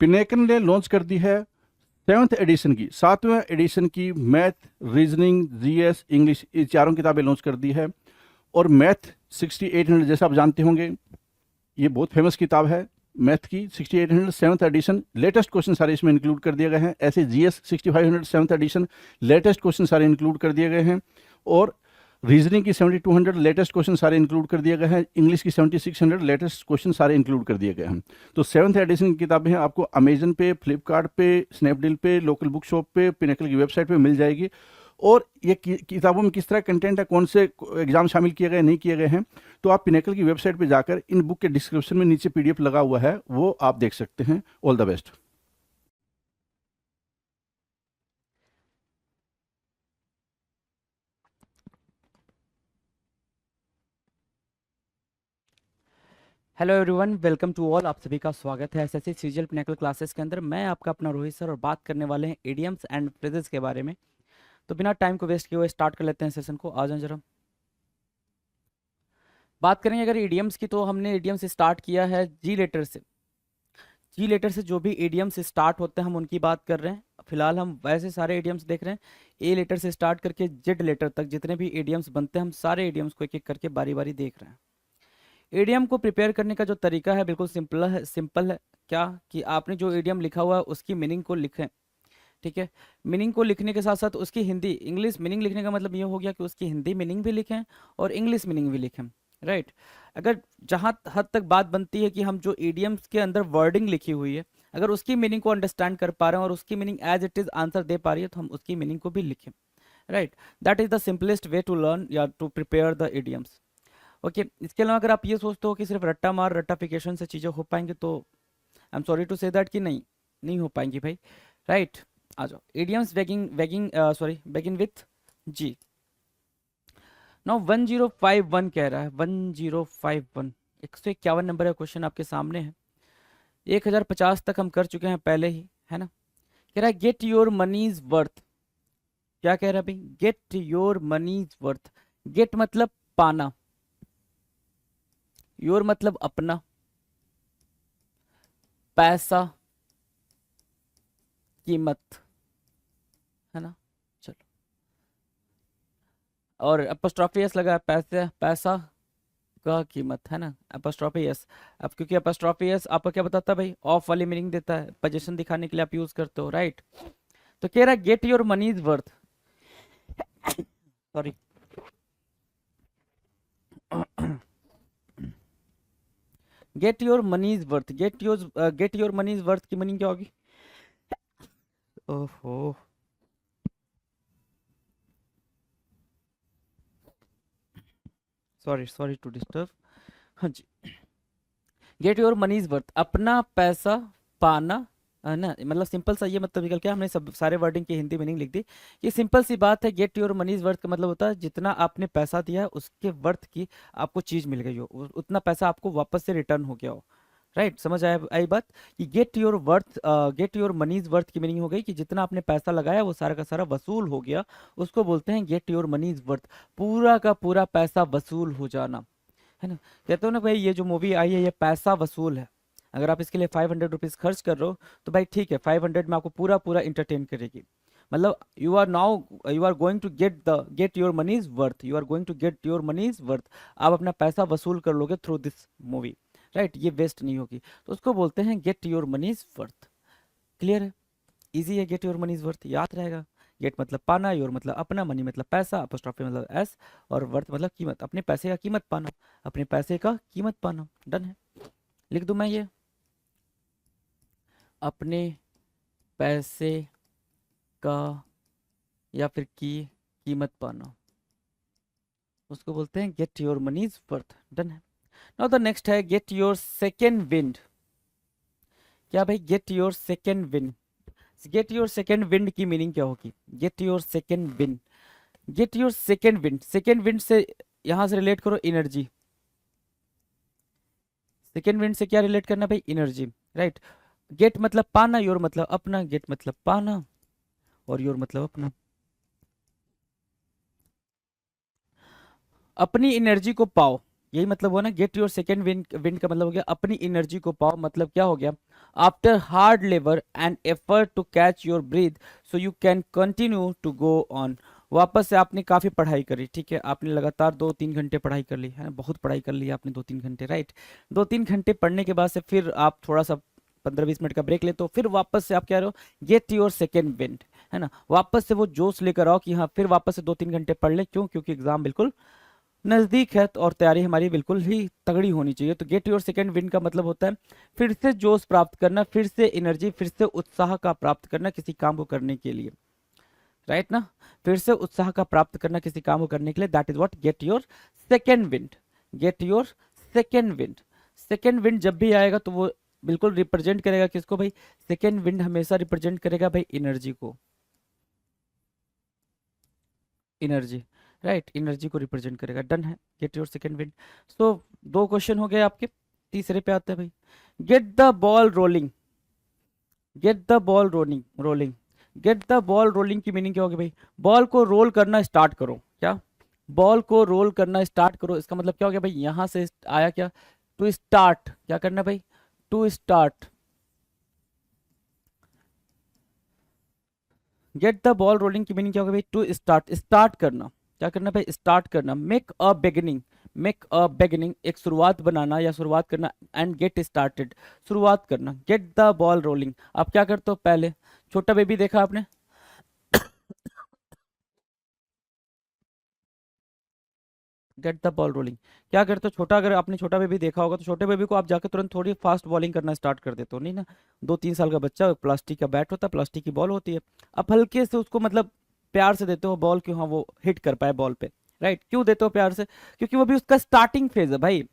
Pinnacle ने launch कर दी है 7वें एडिशन की मैथ, रीजनिंग, जीएस, इंग्लिश, ये चारों किताबें लॉन्च कर दी है। और मैथ 6800, जैसा आप जानते होंगे, ये बहुत फेमस किताब है मैथ की। 6800 सेवन्थ एडिशन, लेटेस्ट क्वेश्चन सारे इसमें इंक्लूड कर दिए गए हैं। ऐसे GS 6500 seventh addition, latest question सारे इंक्लूड कर दिए गए हैं। और रीजनिंग की 7200 लेटेस्ट क्वेश्चन सारे इंक्लूड कर दिए गए हैं। इंग्लिश की 7600 लेटेस्ट क्वेश्चन सारे इंक्लूड कर दिए गए हैं। तो सेवन्थ एडिशन की किताबें हैं, आपको अमेजन पे, फ्लिपकार्ट पे, स्नैपडील पे, लोकल बुक शॉप पे, पिनेकल की वेबसाइट पे मिल जाएगी। और ये किताबों में किस तरह कंटेंट है, कौन से एग्जाम शामिल किए गए नहीं किए गए हैं, तो आप पिनेकल की वेबसाइट पे जाकर इन बुक के डिस्क्रिप्शन में नीचे पीडीएफ लगा हुआ है, वो आप देख सकते हैं। All the best. Hello everyone, welcome to all. आप सभी का स्वागत है एसएससी सीजीएल पिनेकल क्लासेस के अंदर। मैं आपका अपना रोहित सर और बात करने वाले हैं इडियम्स एंड फ्रेजेस के बारे में। तो बिना टाइम को वेस्ट किए हुए स्टार्ट कर लेते हैं सेशन को। आ जाओ जरा। बात करेंगे अगर इडियम्स की, तो हमने इडियम्स स्टार्ट किया है जी लेटर से। जी लेटर से जो भी इडियम्स स्टार्ट होते हैं हम उनकी बात कर रहे हैं। फिलहाल हम वैसे सारे इडियम्स देख रहे हैं, ए लेटर से स्टार्ट करके जेड लेटर तक जितने भी इडियम्स बनते हैं हम सारे इडियम्स को एक एक करके बारी बारी देख रहे हैं। ईडीएम को प्रिपेयर करने का जो तरीका है बिल्कुल सिंपल है। क्या कि आपने जो ईडीएम लिखा हुआ है उसकी मीनिंग को लिखें। ठीक है, मीनिंग को लिखने के साथ साथ उसकी हिंदी इंग्लिश मीनिंग लिखने का मतलब ये हो गया कि उसकी हिंदी मीनिंग भी लिखें और इंग्लिश मीनिंग भी लिखें। राइट। अगर जहाँ हद तक बात बनती है कि हम जो ईडीएम्स के अंदर वर्डिंग लिखी हुई है, अगर उसकी मीनिंग को अंडरस्टैंड कर पा रहे हैं और उसकी meaning as it is answer दे पा रही है, तो हम उसकी मीनिंग को भी लिखें। Right, that is the simplest way to learn या to prepare the idioms. Okay, इसके अलावा अगर आप ये सोचते हो कि सिर्फ रट्टा मार रट्टाफिकेशन से चीज़ें हो पाएंगी, तो I am sorry to say that कि नहीं हो पाएंगी भाई। राइट, आ जाओ। Idioms begin with G. Now 1051 कह रहा है, 1051 151 नंबर का क्वेश्चन आपके सामने है। 1050 तक हम कर चुके हैं पहले ही, है ना। कह रहा है गेट योर मनीज वर्थ। क्या कह रहा है भाई? Get your money's worth. Get मतलब पाना, योर मतलब अपना, पैसा कीमत, है ना। चलो, और अपोस्ट्रोफी एस लगा है, पैसे पैसा का कीमत, है ना, अपोस्ट्रोफी एस। अब क्योंकि अपोस्ट्रोफी एस आपको क्या बताता है भाई? ऑफ वाली मीनिंग देता है, पोजीशन दिखाने के लिए आप यूज करते हो। राइट, तो कह रहा है get your money's worth. Sorry get your money's worth. Get your money's worth की मीनिंग क्या होगी? ओहो, सॉरी टू डिस्टर्ब। हाँ जी, गेट योर मनीज वर्थ, अपना पैसा पाना, है ना। मतलब सिंपल सा ये मतलब निकल के हमने सब सारे वर्डिंग की हिंदी मीनिंग लिख दी। ये सिंपल सी बात है। गेट योर मनीज वर्थ का मतलब होता है जितना आपने पैसा दिया है उसके वर्थ की आपको चीज मिल गई हो, उतना पैसा आपको वापस से रिटर्न हो गया हो। राइट, समझ आया आई बात? कि गेट योर मनीज वर्थ की मीनिंग हो गई कि जितना आपने पैसा लगाया वो सारा का सारा वसूल हो गया, उसको बोलते हैं गेट योर मनीज वर्थ। पूरा का पूरा पैसा वसूल हो जाना, है ना। कहते हो ना भाई, ये जो मूवी आई है ये पैसा वसूल है। अगर आप इसके लिए 500 रुपीज खर्च कर रहे हो तो भाई ठीक है, 500 में आपको पूरा पूरा इंटरटेन करेगी। मतलब you are going to get your money's worth, you are going to get your money's worth. आप अपना पैसा वसूल कर लोगे थ्रू दिस मूवी। राइट, ये वेस्ट नहीं होगी, तो उसको बोलते हैं get your money's worth. Clear है? इजी है, गेट योर मनीज वर्थ याद रहेगा। गेट मतलब पाना, योर मतलब अपना, मनी मतलब पैसा, अपोस्ट्रोफी मतलब एस, और वर्थ मतलब कीमत, अपने पैसे का कीमत पाना, अपने पैसे का कीमत पाना। डन है, लिख दूं मैं ये? अपने पैसे का या फिर की कीमत पाना, उसको बोलते हैं get your money's worth. Done है। नाउ द नेक्स्ट है गेट योर सेकेंड विंड। क्या भाई? Get your second wind. Get your second wind की मीनिंग क्या होगी? Get your second wind, get your second wind. Second wind से यहां से रिलेट करो एनर्जी। सेकेंड विंड से क्या रिलेट करना भाई? एनर्जी। राइट, गेट मतलब पाना, योर मतलब अपना, गेट मतलब पाना और योर मतलब अपना। अपनी एनर्जी को पाओ, यही मतलब हुआ ना, get your second wind. Wind का मतलब हो गया अपनी एनर्जी को पाओ, मतलब क्या हो गया, after hard labour and effort to catch your breath so you can continue to go on. वापस से आपने काफ़ी पढ़ाई करी, ठीक है, आपने लगातार 2-3 घंटे पढ़ाई कर ली है ना, बहुत पढ़ाई कर ली आपने 2-3 घंटे, राइट। 2-3 घंटे पढ़ने के बाद से फिर आप थोड़ा सा 15-20 मिनट का ब्रेक ले, तो फिर वापस से आप कह रहे हो गेट योर सेकेंड विंड, है ना, वापस से वो जोश लेकर आओ कि हाँ फिर वापस से 2-3 घंटे पढ़ ले। क्यों? क्योंकि एग्जाम बिल्कुल नज़दीक है, तो और तैयारी हमारी बिल्कुल ही तगड़ी होनी चाहिए। तो गेट योर सेकेंड विन का मतलब होता है फिर से जोश प्राप्त करना, फिर से एनर्जी, फिर से उत्साह का प्राप्त करना किसी काम को करने के लिए, राइट ना, फिर से उत्साह का प्राप्त करना किसी काम को करने के लिए, that is what get your second wind. Get your second wind. Second wind जब भी आएगा तो वो बिल्कुल रिप्रेजेंट करेगा किसको भाई, सेकेंड विंड हमेशा रिप्रेजेंट करेगा भाई एनर्जी को, एनर्जी, राइट, एनर्जी को रिप्रेजेंट करेगा। डन है, get your second wind. So 2 question हो गए आपके, तीसरे पे आते हैं भाई, gate the ball rolling. Gate the ball rolling, rolling, gate the ball rolling की मीनिंग क्या होगी भाई, बॉल को रोल करना स्टार्ट करो। क्या? बॉल को रोल करना स्टार्ट करो, इसका मतलब क्या हो गया भाई, यहां से आया क्या, टू स्टार्ट, क्या करना भाई, to start. Get the ball rolling की मीनिंग क्या होगा भाई, टू स्टार्ट, स्टार्ट करना, क्या करना भाई, स्टार्ट करना। Make a beginning, make a beginning, एक शुरुआत बनाना या शुरुआत करना, एंड गेट स्टार्टेड, शुरुआत करना। गेट द बॉल रोलिंग, आप क्या करते हो, पहले छोटा बेबी देखा आपने, गेट द बॉल रोलिंग, क्या करते हो, छोटा, अगर आपने छोटा बेबी देखा होगा तो छोटे बेबी को आप जाकर तुरंत थोड़ी फास्ट बॉलिंग करना स्टार्ट कर देते हो, नहीं ना। 2-3 साल का बच्चा, प्लास्टिक का बैट होता है, प्लास्टिक की बॉल होती है, आप हल्के से उसको मतलब प्यार से देते हो बॉल, क्यों, हाँ वो हिट कर पाए बॉल पे, राइट। क्यों देते हो प्यार से, क्योंकि वो भी उसका स्टार्टिंग फेज है भाई,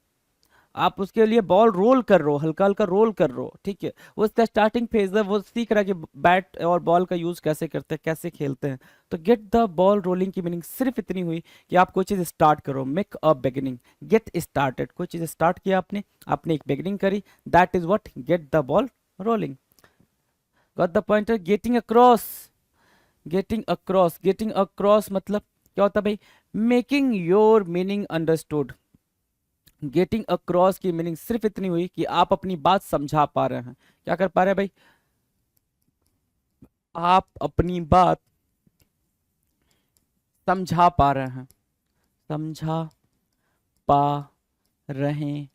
आप उसके लिए बॉल रोल कर रहे हो, हल्का हल्का रोल कर रहे हो, ठीक है, वो उसका स्टार्टिंग फेज है, वो सीख रहा है कि बैट और बॉल का यूज कैसे करते हैं, कैसे खेलते हैं। तो गेट द बॉल रोलिंग की मीनिंग सिर्फ इतनी हुई कि आप कोई चीज स्टार्ट करो, make a beginning, get started, कोई चीज स्टार्ट किया आपने, आपने एक बिगिनिंग करी, that is what gate the ball rolling. Got the pointer, getting across, getting across, getting across मतलब क्या होता है भाई, making your meaning understood. Getting across की मीनिंग सिर्फ इतनी हुई कि आप अपनी बात समझा पा रहे हैं, क्या कर पा रहे हैं भाई, आप अपनी बात समझा पा रहे हैं, समझा पा रहे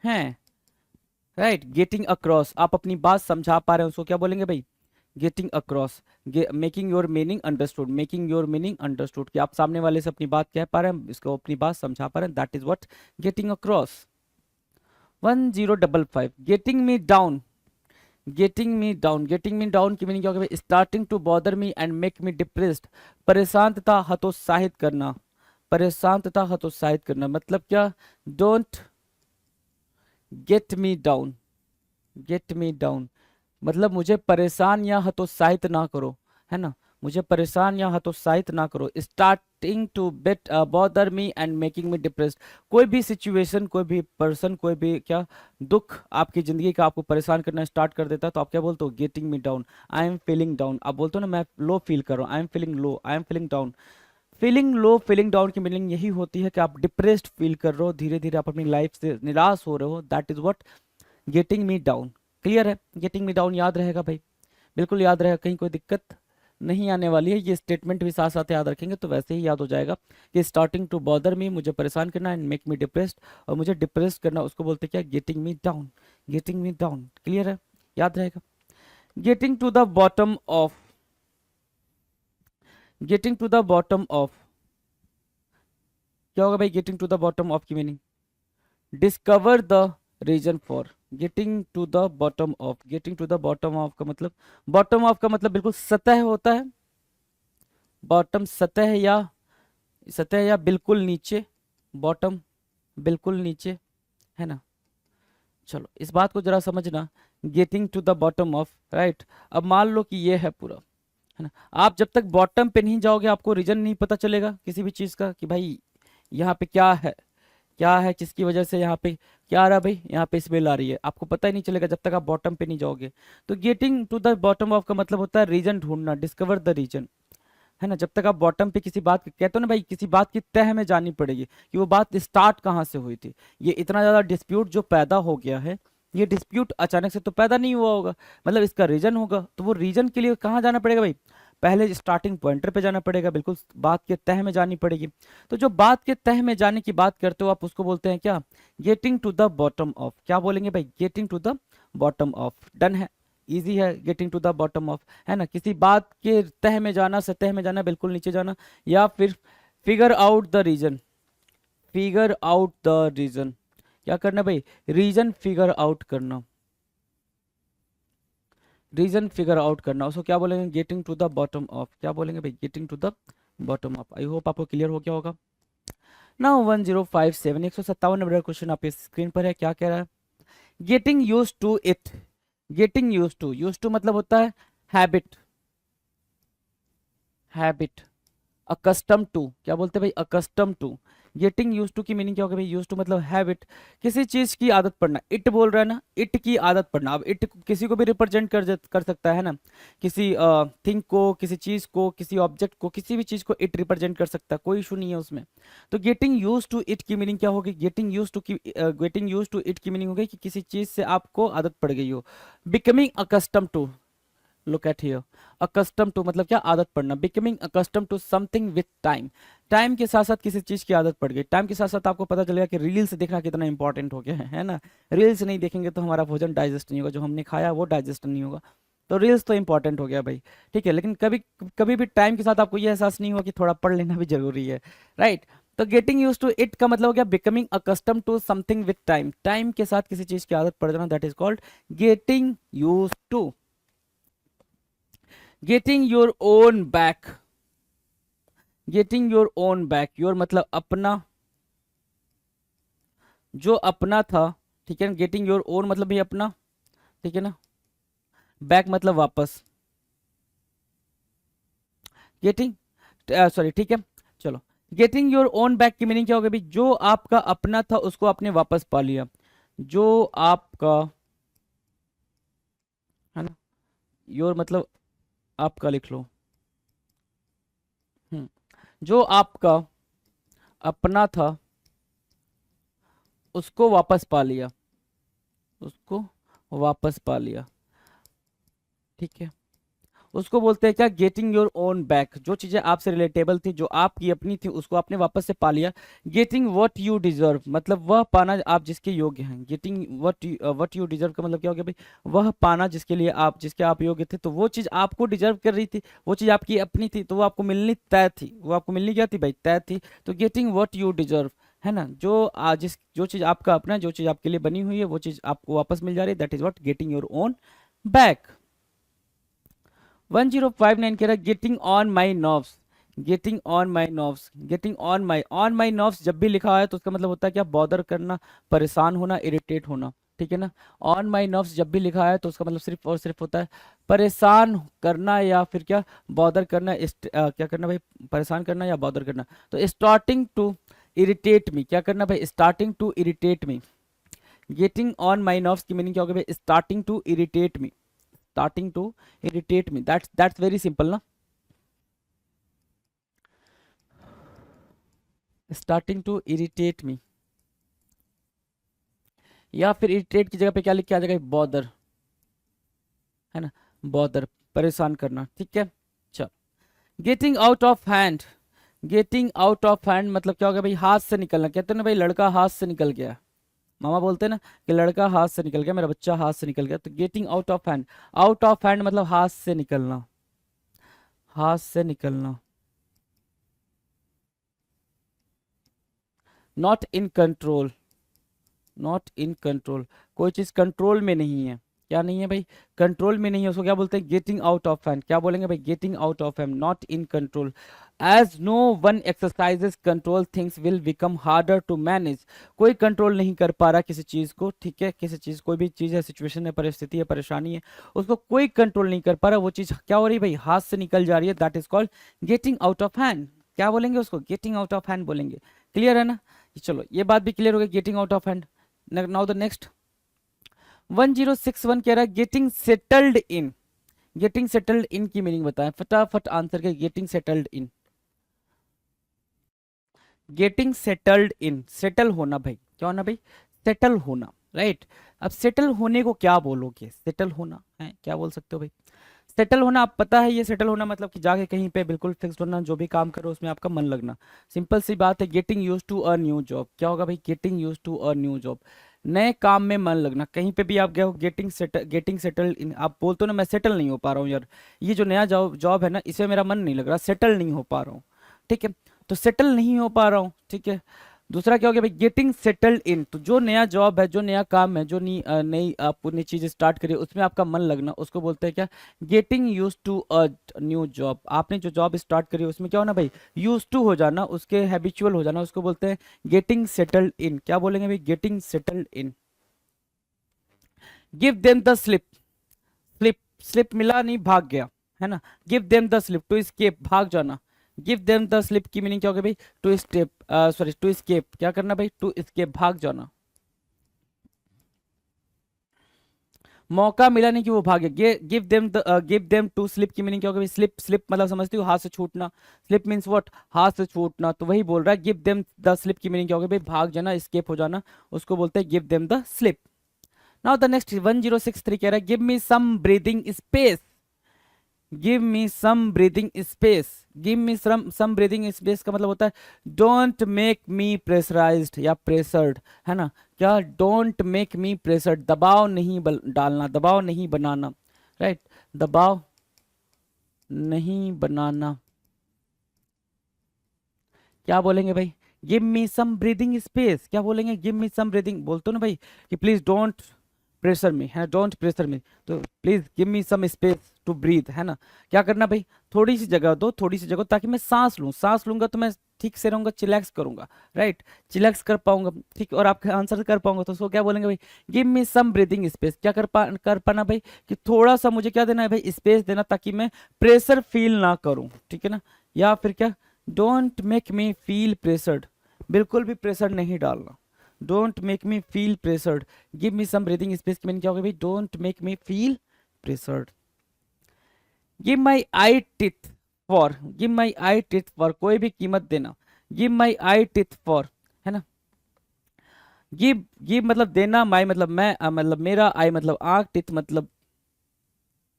हैं, राइट। गेटिंग अक्रॉस, आप अपनी बात समझा पा रहे हैं, उसको क्या बोलेंगे भाई, getting across. Making your meaning understood, making your meaning understood, कि आप सामने वाले से अपनी बात कह पा रहे हैं, इसको अपनी बात समझा पा रहे हैं, that is what getting across. 1055, getting me down, getting me down, getting me down की मीनिंग क्या होगा, starting to bother me and make me depressed, परेशान तथा हतोत्साहित करना, परेशान तथा हतोत्साहित करना, मतलब क्या, don't get me down, get me down मतलब मुझे परेशान या हतोत्साहित ना करो, है ना, मुझे परेशान या हतोत्साहित ना करो। Starting to bet bother me and making me depressed, कोई भी सिचुएशन, कोई भी पर्सन, कोई भी क्या दुख आपकी जिंदगी का आपको परेशान करना स्टार्ट कर देता है, तो आप क्या बोलते हो, getting me down, I am feeling down, आप बोलते हो ना मैं लो फील कर रहा हूँ, I am feeling low, I am feeling down. Feeling low, feeling down की मीनिंग यही होती है कि आप डिप्रेस्ड फील कर रहे हो, धीरे धीरे आप अपनी लाइफ से निराश हो रहे हो, that is what getting me down. Clear है, गेटिंग मी डाउन याद रहेगा भाई, बिल्कुल याद रहेगा, कहीं कोई दिक्कत नहीं आने वाली है, ये स्टेटमेंट भी साथ साथ याद रखेंगे तो वैसे ही याद हो जाएगा कि स्टार्टिंग टू बॉदर मी, मुझे परेशान करना, एंड मेक मी डिप्रेस्ड, और मुझे डिप्रेस्ड करना उसको बोलते क्या, getting me down, getting me down. Clear है, याद रहेगा। Getting to the bottom of, getting to the bottom of क्या होगा भाई, getting to the bottom of की meaning discover the reason for, getting to the bottom of, getting to the bottom of का मतलब, bottom of का मतलब बिल्कुल सतह होता है, बॉटम सतह या, सतह या बिल्कुल नीचे, बॉटम बिल्कुल नीचे, है ना। चलो इस बात को जरा समझना, getting to the bottom of, right. अब मान लो कि ये है पूरा, है ना, आप जब तक बॉटम पे नहीं जाओगे आपको रीजन नहीं पता चलेगा किसी भी चीज का कि भाई यहाँ पे क्या है, क्या है, किसकी वजह से यहाँ पे क्या आ रहा है भाई, यहाँ पे स्मेल आ रही है, आपको पता ही नहीं चलेगा जब तक आप बॉटम पे नहीं जाओगे। तो getting to the bottom of का मतलब होता है रीजन ढूंढना, डिस्कवर द रीजन, है ना, जब तक आप बॉटम पे किसी बात कहते हो ना भाई, किसी बात की तह में जानी पड़ेगी कि वो बात स्टार्ट कहाँ से हुई थी। ये इतना ज़्यादा डिस्प्यूट जो पैदा हो गया है, ये डिस्प्यूट अचानक से तो पैदा नहीं हुआ होगा, मतलब इसका रीजन होगा। तो वो रीजन के लिए कहाँ जाना पड़ेगा भाई, पहले स्टार्टिंग पॉइंटर पे जाना पड़ेगा, बिल्कुल बात के तह में जानी पड़ेगी। तो जो बात के तह में जाने की बात करते हो आप, उसको बोलते हैं क्या, getting to the bottom of. क्या बोलेंगे भाई, getting to the bottom of. Done है, इजी है, getting to the bottom of, है ना, किसी बात के तह में जाना, सतह में जाना, बिल्कुल नीचे जाना। या फिर figure out the reason, figure out the reason, क्या करना भाई, रीजन फिगर आउट करना, रीजन फिगर आउट करना, उसको क्या बोलेंगे, getting to the bottom of. क्या बोलेंगे भाई, getting to the bottom of. I hope आपको क्लियर हो गया होगा। नाउ 1057, 157 नंबर क्वेश्चन आपके स्क्रीन पर है। क्या कह रहा है, getting used to it. Getting used to मतलब होता है हैबिट, हैबिट। अकस्टम टू, क्या बोलते हैं भाई, accustom to. Getting used to की मीनिंग क्या होगा भाई, यूज टू मतलब हैबिट, किसी चीज की आदत पड़ना। इट बोल रहा है ना, इट की आदत पड़ना। अब इट किसी को भी रिप्रेजेंट कर सकता है ना, किसी थिंग को, किसी चीज को, किसी ऑब्जेक्ट को, किसी भी चीज को इट रिप्रेजेंट कर सकता है, कोई इशू नहीं है उसमें। तो गेटिंग यूज टू इट की मीनिंग क्या होगी, गेटिंग यूज टू इट की मीनिंग होगी कि किसी चीज से आपको आदत पड़ गई हो। Becoming accustom to, look at here, accustom to मतलब क्या, आदत पड़ना। Becoming accustom to something with time, time के साथ साथ किसी चीज की आदत पड़ गई। टाइम के साथ साथ आपको पता चलेगा कि रील्स देखना कितना इंपॉर्टेंट हो गया है ना। रील्स नहीं देखेंगे तो हमारा भोजन डाइजेस्ट नहीं होगा, जो हमने खाया वो डाइजेस्ट नहीं होगा। तो रील्स तो इंपॉर्टेंट हो गया भाई, ठीक है। लेकिन कभी कभी भी टाइम के साथ आपको ये एहसास नहीं हुआ कि थोड़ा पढ़ लेना भी जरूरी है, राइट। तो गेटिंग यूज टू इट का मतलब हो गया becoming accustom to something with time, time के साथ किसी चीज की आदत पड़ जाना, that is called getting used to. Getting your own back, getting your own back, your मतलब अपना, जो अपना था, ठीक है ना। गेटिंग योर ओन मतलब भी अपना, ठीक है ना। बैक मतलब वापस, गेटिंग, सॉरी, ठीक है, चलो। गेटिंग योर ओन बैक की मीनिंग क्या होगा भाई, जो आपका अपना था उसको आपने वापस पा लिया, जो आपका, है ना, योर मतलब आपका लिख लो, जो आपका अपना था उसको वापस पा लिया, उसको वापस पा लिया, ठीक है। उसको बोलते हैं क्या, गेटिंग योर ओन बैक। जो चीजें आपसे रिलेटेबल थी, जो आपकी अपनी थी, उसको आपने वापस से पा लिया। गेटिंग व्हाट यू डिजर्व मतलब वह पाना आप जिसके योग्य हैं। गेटिंग व्हाट यू डिजर्व का मतलब क्या हो गया भाई, वह पाना जिसके लिए आप, जिसके आप योग्य थे। तो वो चीज आपको डिजर्व कर रही थी, वो चीज आपकी अपनी थी, तो वो आपको मिलनी तय थी, वो आपको मिलनी क्या थी भाई, तय थी। तो गेटिंग व्हाट यू डिजर्व, है ना, जो जिस जो चीज आपका अपना, जो चीज आपके लिए बनी हुई है, वो चीज आपको वापस मिल जा रही है, that is what getting your own back. 1059 कह रहा है getting on my nerves, getting on my nerves. Getting on my nerves जब भी लिखा है तो उसका मतलब होता है क्या, बॉदर करना, परेशान होना, इरिटेट होना, ठीक है ना। ऑन माई नर्व्स जब भी लिखा है तो उसका मतलब सिर्फ और सिर्फ होता है परेशान करना, या फिर क्या, बॉदर करना, क्या करना भाई, परेशान करना या बॉदर करना। तो स्टार्टिंग टू इरिटेट मी, क्या करना भाई, starting to irritate me. Getting on my nerves की मीनिंग क्या होगा भाई, starting to irritate me, starting to irritate me, that's very simple ना, starting to irritate me। या फिर irritate की जगह पे क्या लिख के आ जाएगा, बॉदर, है ना, बॉदर, परेशान करना, ठीक है। चल, getting out of hand, getting out of hand मतलब क्या होगा भाई, हाथ से निकलना। कहते हैं ना भाई, लड़का हाथ से निकल गया, मामा बोलते हैं ना कि लड़का हाथ से निकल गया, मेरा बच्चा हाथ से निकल गया। तो getting out of hand, out of hand मतलब हाथ से निकलना, हाथ से निकलना। Not in control, not in control, कोई चीज कंट्रोल में नहीं है, क्या नहीं है भाई, कंट्रोल में नहीं है, उसको क्या बोलते हैं, गेटिंग आउट ऑफ हैंड। क्या बोलेंगे भाई, getting out of hand, not in control. As no one exercises control things will become harder to manage. कोई कंट्रोल नहीं कर पा रहा किसी चीज को, ठीक है, किसी चीज, कोई भी चीज है, सिचुएशन है, परिस्थिति है, परेशानी है, उसको कोई कंट्रोल नहीं कर पा रहा, वो चीज क्या हो रही है भाई, हाथ से निकल जा रही है, that is called getting out of hand. क्या बोलेंगे उसको, गेटिंग आउट ऑफ हैंड बोलेंगे। क्लियर है ना, चलो ये बात भी क्लियर हो गई, getting out of hand. Now the next 1061 कह रहा है गेटिंग सेटल्ड इन, गेटिंग सेटल्ड इन की मीनिंग बताएं, फटाफट आंसर के। गेटिंग सेटल्ड इन, गेटिंग सेटल्ड इन, सेटल होना भाई, क्या होना भाई, सेटल होना, राइट। अब सेटल होने को क्या बोलोगे, सेटल होना है क्या बोल सकते हो भाई, सेटल होना आप पता है, ये सेटल होना मतलब कि जाके कहीं पे बिल्कुल फिक्स्ड होना, जो भी काम करो उसमें आपका मन लगना, सिंपल सी बात है। Getting used to a new job, क्या होगा भाई, getting used to a new job, नए काम में मन लगना, कहीं पे भी आप गए हो, गेटिंग सेटल्ड इन, आप बोलते हो ना मैं सेटल नहीं हो पा रहा हूँ यार, ये जो नया जॉब जॉब है ना इसमें मेरा मन नहीं लग रहा, सेटल नहीं हो पा रहा हूँ, ठीक है, तो सेटल नहीं हो पा रहा हूँ, ठीक है। दूसरा क्या हो गया भाई, गेटिंग सेटल्ड इन, तो जो नया जॉब है, जो नया काम है, जो नई आप नई चीज स्टार्ट करिए उसमें आपका मन लगना, उसको बोलते हैं क्या, getting used to a new job. आपने जो जॉब स्टार्ट करी उसमें क्या होना भाई, यूज टू हो जाना, उसके हैबिचुअल हो जाना, उसको बोलते हैं गेटिंग सेटल्ड इन। क्या बोलेंगे भाई, getting settled in. Give them the slip, slip, slip मिला नहीं भाग गया, है ना, give them the slip, to escape भाग जाना, गिव देम द स्लिप की मीनिंग क्या होगी भाई, to step, sorry to escape, क्या करना भाई, टू escape भाग जाना, मौका मिला नहीं कि वो भागे, गिव देम टू स्लिप की मीनिंग क्या होगी भाई, स्लिप, स्लिप मतलब समझती हो हाथ से छूटना, स्लिप मीन्स व्हाट, हाथ से छूटना, तो वही बोल रहा है, गिव देम द स्लिप की मीनिंग क्या होगी भाई, भाग जाना, escape हो जाना, उसको बोलते हैं give them the slip. Now the next 1063 कह रहा है give me some breathing space, give me some breathing space, give me some breathing space का मतलब होता है डोंट मेक मी प्रेशराइज्ड या प्रेशर्ड, है ना, क्या, डोंट मेक मी प्रेशर्ड, दबाव नहीं डालना, दबाव नहीं बनाना, राइट, दबाव नहीं बनाना, क्या बोलेंगे भाई, give me some breathing space, क्या बोलेंगे, गिव मी सम ब्रीदिंग, बोलते हो ना भाई कि प्लीज डोंट प्रेशर मी, है, डोंट प्रेशर मी, तो please give me some space to breathe, है ना, क्या करना भाई, थोड़ी सी जगह दो, थोड़ी सी जगह, ताकि मैं सांस लूं, सांस लूंगा तो मैं ठीक से रहूंगा, चिलैक्स करूंगा, राइट, चिलैक्स कर पाऊंगा, ठीक, और आप आंसर कर पाऊंगा, तो उसको क्या बोलेंगे भाई, give me some breathing space, क्या कर पाना भाई, कि थोड़ा सा मुझे क्या देना है भाई, स्पेस देना, ताकि मैं प्रेशर फील ना करूं, ठीक है ना, या फिर क्या, don't make me feel pressured, बिल्कुल भी प्रेशर नहीं डालना, don't make me feel pressured, give me some breathing space की मीनिंग क्या होगी भाई, don't make me feel pressured. Give my eye teeth for, give my eye teeth for, कोई भी कीमत देना, give my eye teeth for, है ना, गिव मतलब देना, माई मतलब मैं, मतलब मेरा, आई मतलब आंख, टिथ मतलब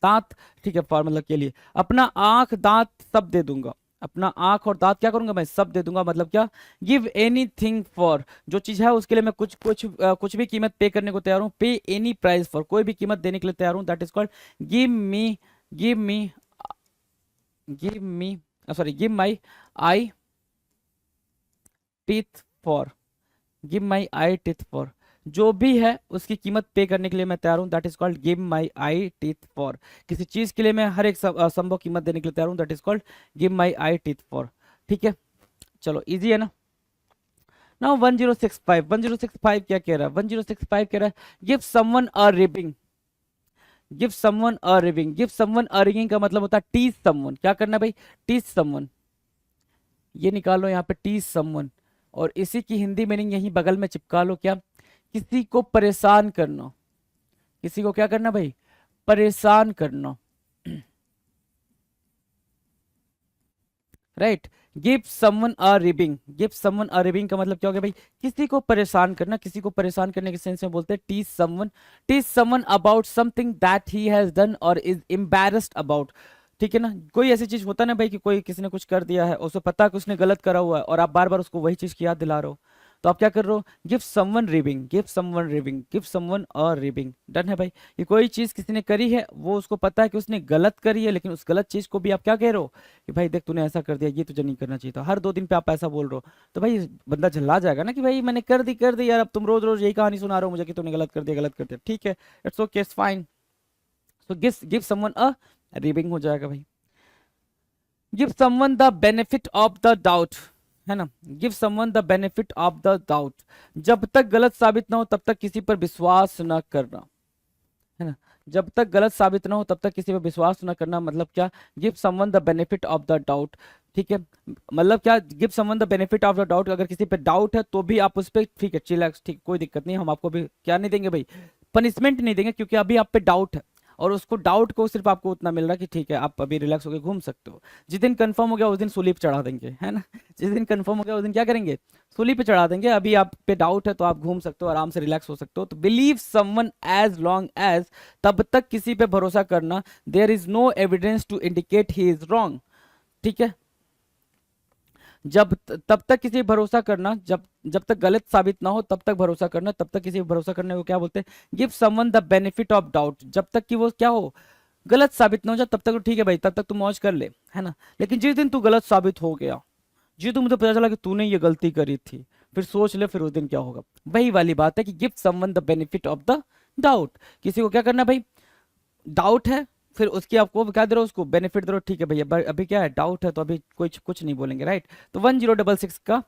दांत, ठीक है, फॉर मतलब के लिए, अपना आंख दांत सब दे दूंगा, अपना आंख और दांत क्या करूंगा मैं, सब दे दूंगा, मतलब क्या, गिव एनीथिंग फॉर, जो चीज है उसके लिए मैं कुछ भी कीमत पे करने को तैयार हूँ, पे एनी प्राइस फॉर, कोई भी कीमत देने के लिए तैयार हूँ, that is called give me, give me, give me, sorry give my I teeth for, give my I teeth for, जो भी है उसकी कीमत पे करने के लिए मैं तैयार हूं, that is called give my I teeth for, किसी चीज के लिए मैं हर एक संभव कीमत देने के लिए तैयार हूं, that is called give my I teeth for, ठीक है, चलो इजी है ना। नाउ 1065 क्या कह रहा है, 1065 कह रहा है गिव समवन अ रिबिंग, गिव समवन अ रिबिंग, गिव समवन अ रिंगिंग का मतलब होता है टीज समवन, क्या करना भाई, टीज समवन, ये निकालो यहाँ पे टीज समवन, और इसी की हिंदी मीनिंग यहीं बगल में चिपका लो, क्या, किसी को परेशान करना, किसी को क्या करना भाई, परेशान करना, राइट, गिव समवन अ रिबिंग, गिव समवन अ रिबिंग का मतलब क्या हो गया भाई, किसी को परेशान करना, किसी को परेशान करने के सेंस में बोलते हैं teach someone about something that he has done और इज एम्बैरेस्ड अबाउट, ठीक है ना, कोई ऐसी चीज होता है ना भाई कि कोई किसी ने कुछ कर दिया है, उसे पता है कि उसने गलत करा हुआ है, और आप बार बार उसको वही चीज की याद दिला रहे हो, तो आप क्या कर रहे हो, give someone ribbing, give someone ribbing, give someone अ रिबिंग, डन है भाई, ये कोई चीज किसी ने करी है, वो उसको पता है कि उसने गलत करी है, लेकिन उस गलत चीज को भी आप क्या कह रहे हो कि भाई देख तूने ऐसा कर दिया, ये तुझे नहीं करना चाहिए था, हर 2 दिन पे आप ऐसा बोल रहे हो, तो भाई बंदा झल्ला जाएगा ना कि भाई मैंने कर दी यार, अब तुम रोज रोज यही कहानी सुना रहे हो मुझे कि तूने गलत कर दिया, ठीक है, it's okay, it's fine, so give someone a ribbing हो जाएगा भाई। Give someone the benefit of the doubt, है ना, give someone the benefit of the doubt, जब तक गलत साबित ना हो तब तक किसी पर विश्वास ना करना, है ना, जब तक गलत साबित ना हो तब तक किसी पर विश्वास ना करना, मतलब क्या, give someone the benefit of the doubt, ठीक है, मतलब क्या, give someone the benefit of the doubt, अगर किसी पे डाउट है तो भी आप उस पर ठीक है चिलैक्स, ठीक कोई दिक्कत नहीं, हम आपको भी क्या नहीं देंगे भाई, पनिशमेंट नहीं देंगे, क्योंकि अभी आप पे डाउट है, और उसको डाउट को सिर्फ आपको उतना मिल रहा है कि ठीक है आप अभी रिलैक्स होकर घूम सकते हो। जिस दिन कंफर्म हो गया उस दिन सूली पे चढ़ा देंगे, है ना। जिस दिन कंफर्म हो गया उस दिन क्या करेंगे, सूली पे चढ़ा देंगे। अभी आप पे डाउट है तो आप घूम सकते हो, आराम से रिलैक्स हो सकते हो। तो believe someone as long as, तब तक किसी पे भरोसा करना, there is no evidence to indicate he is wrong. ठीक है, तब तक किसी पे भरोसा करना, जब तक गलत साबित ना हो तब तक भरोसा करना, तब तक किसी पे भरोसा करने को क्या बोलते हैं, give someone the benefit of doubt. जब तक कि वो क्या हो, गलत साबित ना हो जाए तब तक तो ठीक है भाई, तब तक तू मौज कर ले, है ना। लेकिन जिस दिन तू गलत साबित हो गया, जिस दिन मुझे पता चला कि तूने ये गलती करी थी, फिर सोच ले फिर उस दिन क्या होगा। वही वाली बात है कि give someone the benefit of the doubt. किसी को क्या करना भाई, डाउट है, फिर उसकी आपको क्या दे रहे हो, उसको बेनिफिट दे रहे हो। ठीक है भैया अभी क्या है, डाउट है तो अभी कुछ नहीं बोलेंगे, राइट। तो 1066 का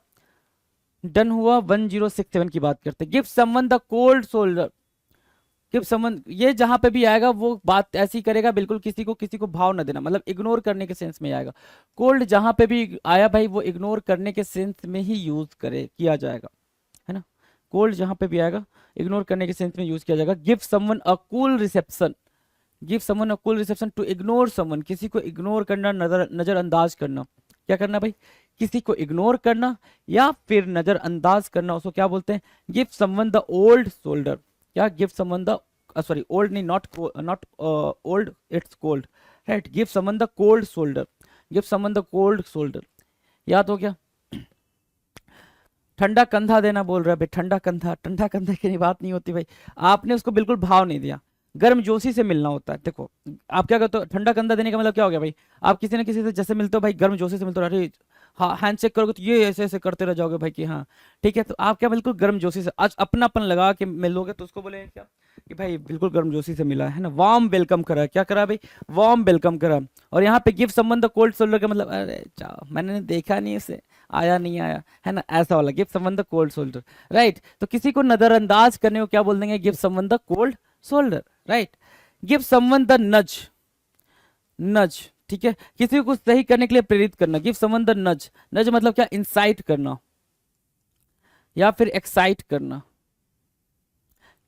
डन हुआ। 1067 की बात करते हैं। Give someone the cold shoulder. Give someone, ये जहां पे भी आएगा वो बात ऐसी करेगा, बिल्कुल किसी को भाव ना देना, मतलब इग्नोर करने के सेंस में आएगा। कोल्ड जहां पे भी आया भाई वो इग्नोर करने के सेंस में ही यूज किया जाएगा, है ना। कोल्ड जहां पे भी आएगा इग्नोर करने के सेंस में यूज किया जाएगा। Give someone a cool reception. Give someone a cool reception, to ignore someone, किसी को इग्नोर करना, नजरअंदाज करना। क्या करना भाई, किसी को इग्नोर करना या फिर नजरअंदाज करना, उसको क्या बोलते हैं, give someone the old shoulder. क्या, give someone the, sorry old नहीं, not old, it's cold, right. Give someone the cold shoulder, give someone the cold shoulder. याद हो गया। ठंडा कंधा देना बोल रहा है भाई, ठंडा कंधा की बात नहीं होती भाई, आपने उसको बिल्कुल भाव नहीं दिया, गर्म जोशी से मिलना होता है। देखो आप क्या करते हो, ठंडा कंधा देने का मतलब क्या हो गया भाई, आप किसी न किसी से जैसे मिलते हो भाई, गर्म जोशी से मिलते हो, अरे हाँ हैंड चेक करोगे तो ये ऐसे ऐसे करते रह जाओगे भाई कि हाँ ठीक है। तो आप क्या बिल्कुल गर्म जोशी से आज अपनापन लगा के मिलोगे तो उसको बोलेंगे क्या कि भाई बिल्कुल गर्म जोशी से मिला है ना, वार्म वेलकम करा। क्या करा भाई, वार्म वेलकम करा। और यहाँ पे give someone the cold shoulder का मतलब, अरे जाओ मैंने देखा नहीं इसे, आया नहीं आया, है ना, ऐसा वाला। Give someone the cold shoulder, right. तो किसी को नजरअंदाज करने को क्या बोल देंगे, give someone the cold shoulder, right. Give someone the नज, नज, ठीक है, किसी को सही करने के लिए प्रेरित करना। गिव समवन द नज, नज मतलब क्या, इंसाइट करना या फिर एक्साइट करना,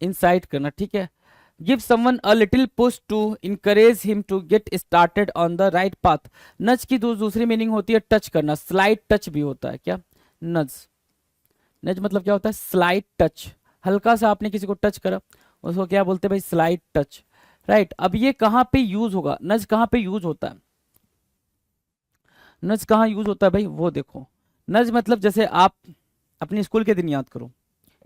इंसाइट करना, ठीक है। Give someone a little push to encourage him to get started on the right path. Nudge की दूसरी मीनिंग होती है टच करना, स्लाइट टच भी होता है। क्या, नज, नज मतलब क्या होता है, स्लाइट टच, हल्का सा आपने किसी को टच करा उसको क्या बोलते हैं भाई, स्लाइट टच, राइट। अब ये कहां पे यूज होगा, नज कहां पे यूज होता है, नज कहाँ यूज होता है भाई, वो देखो। नज मतलब जैसे आप अपने स्कूल के दिन याद करो,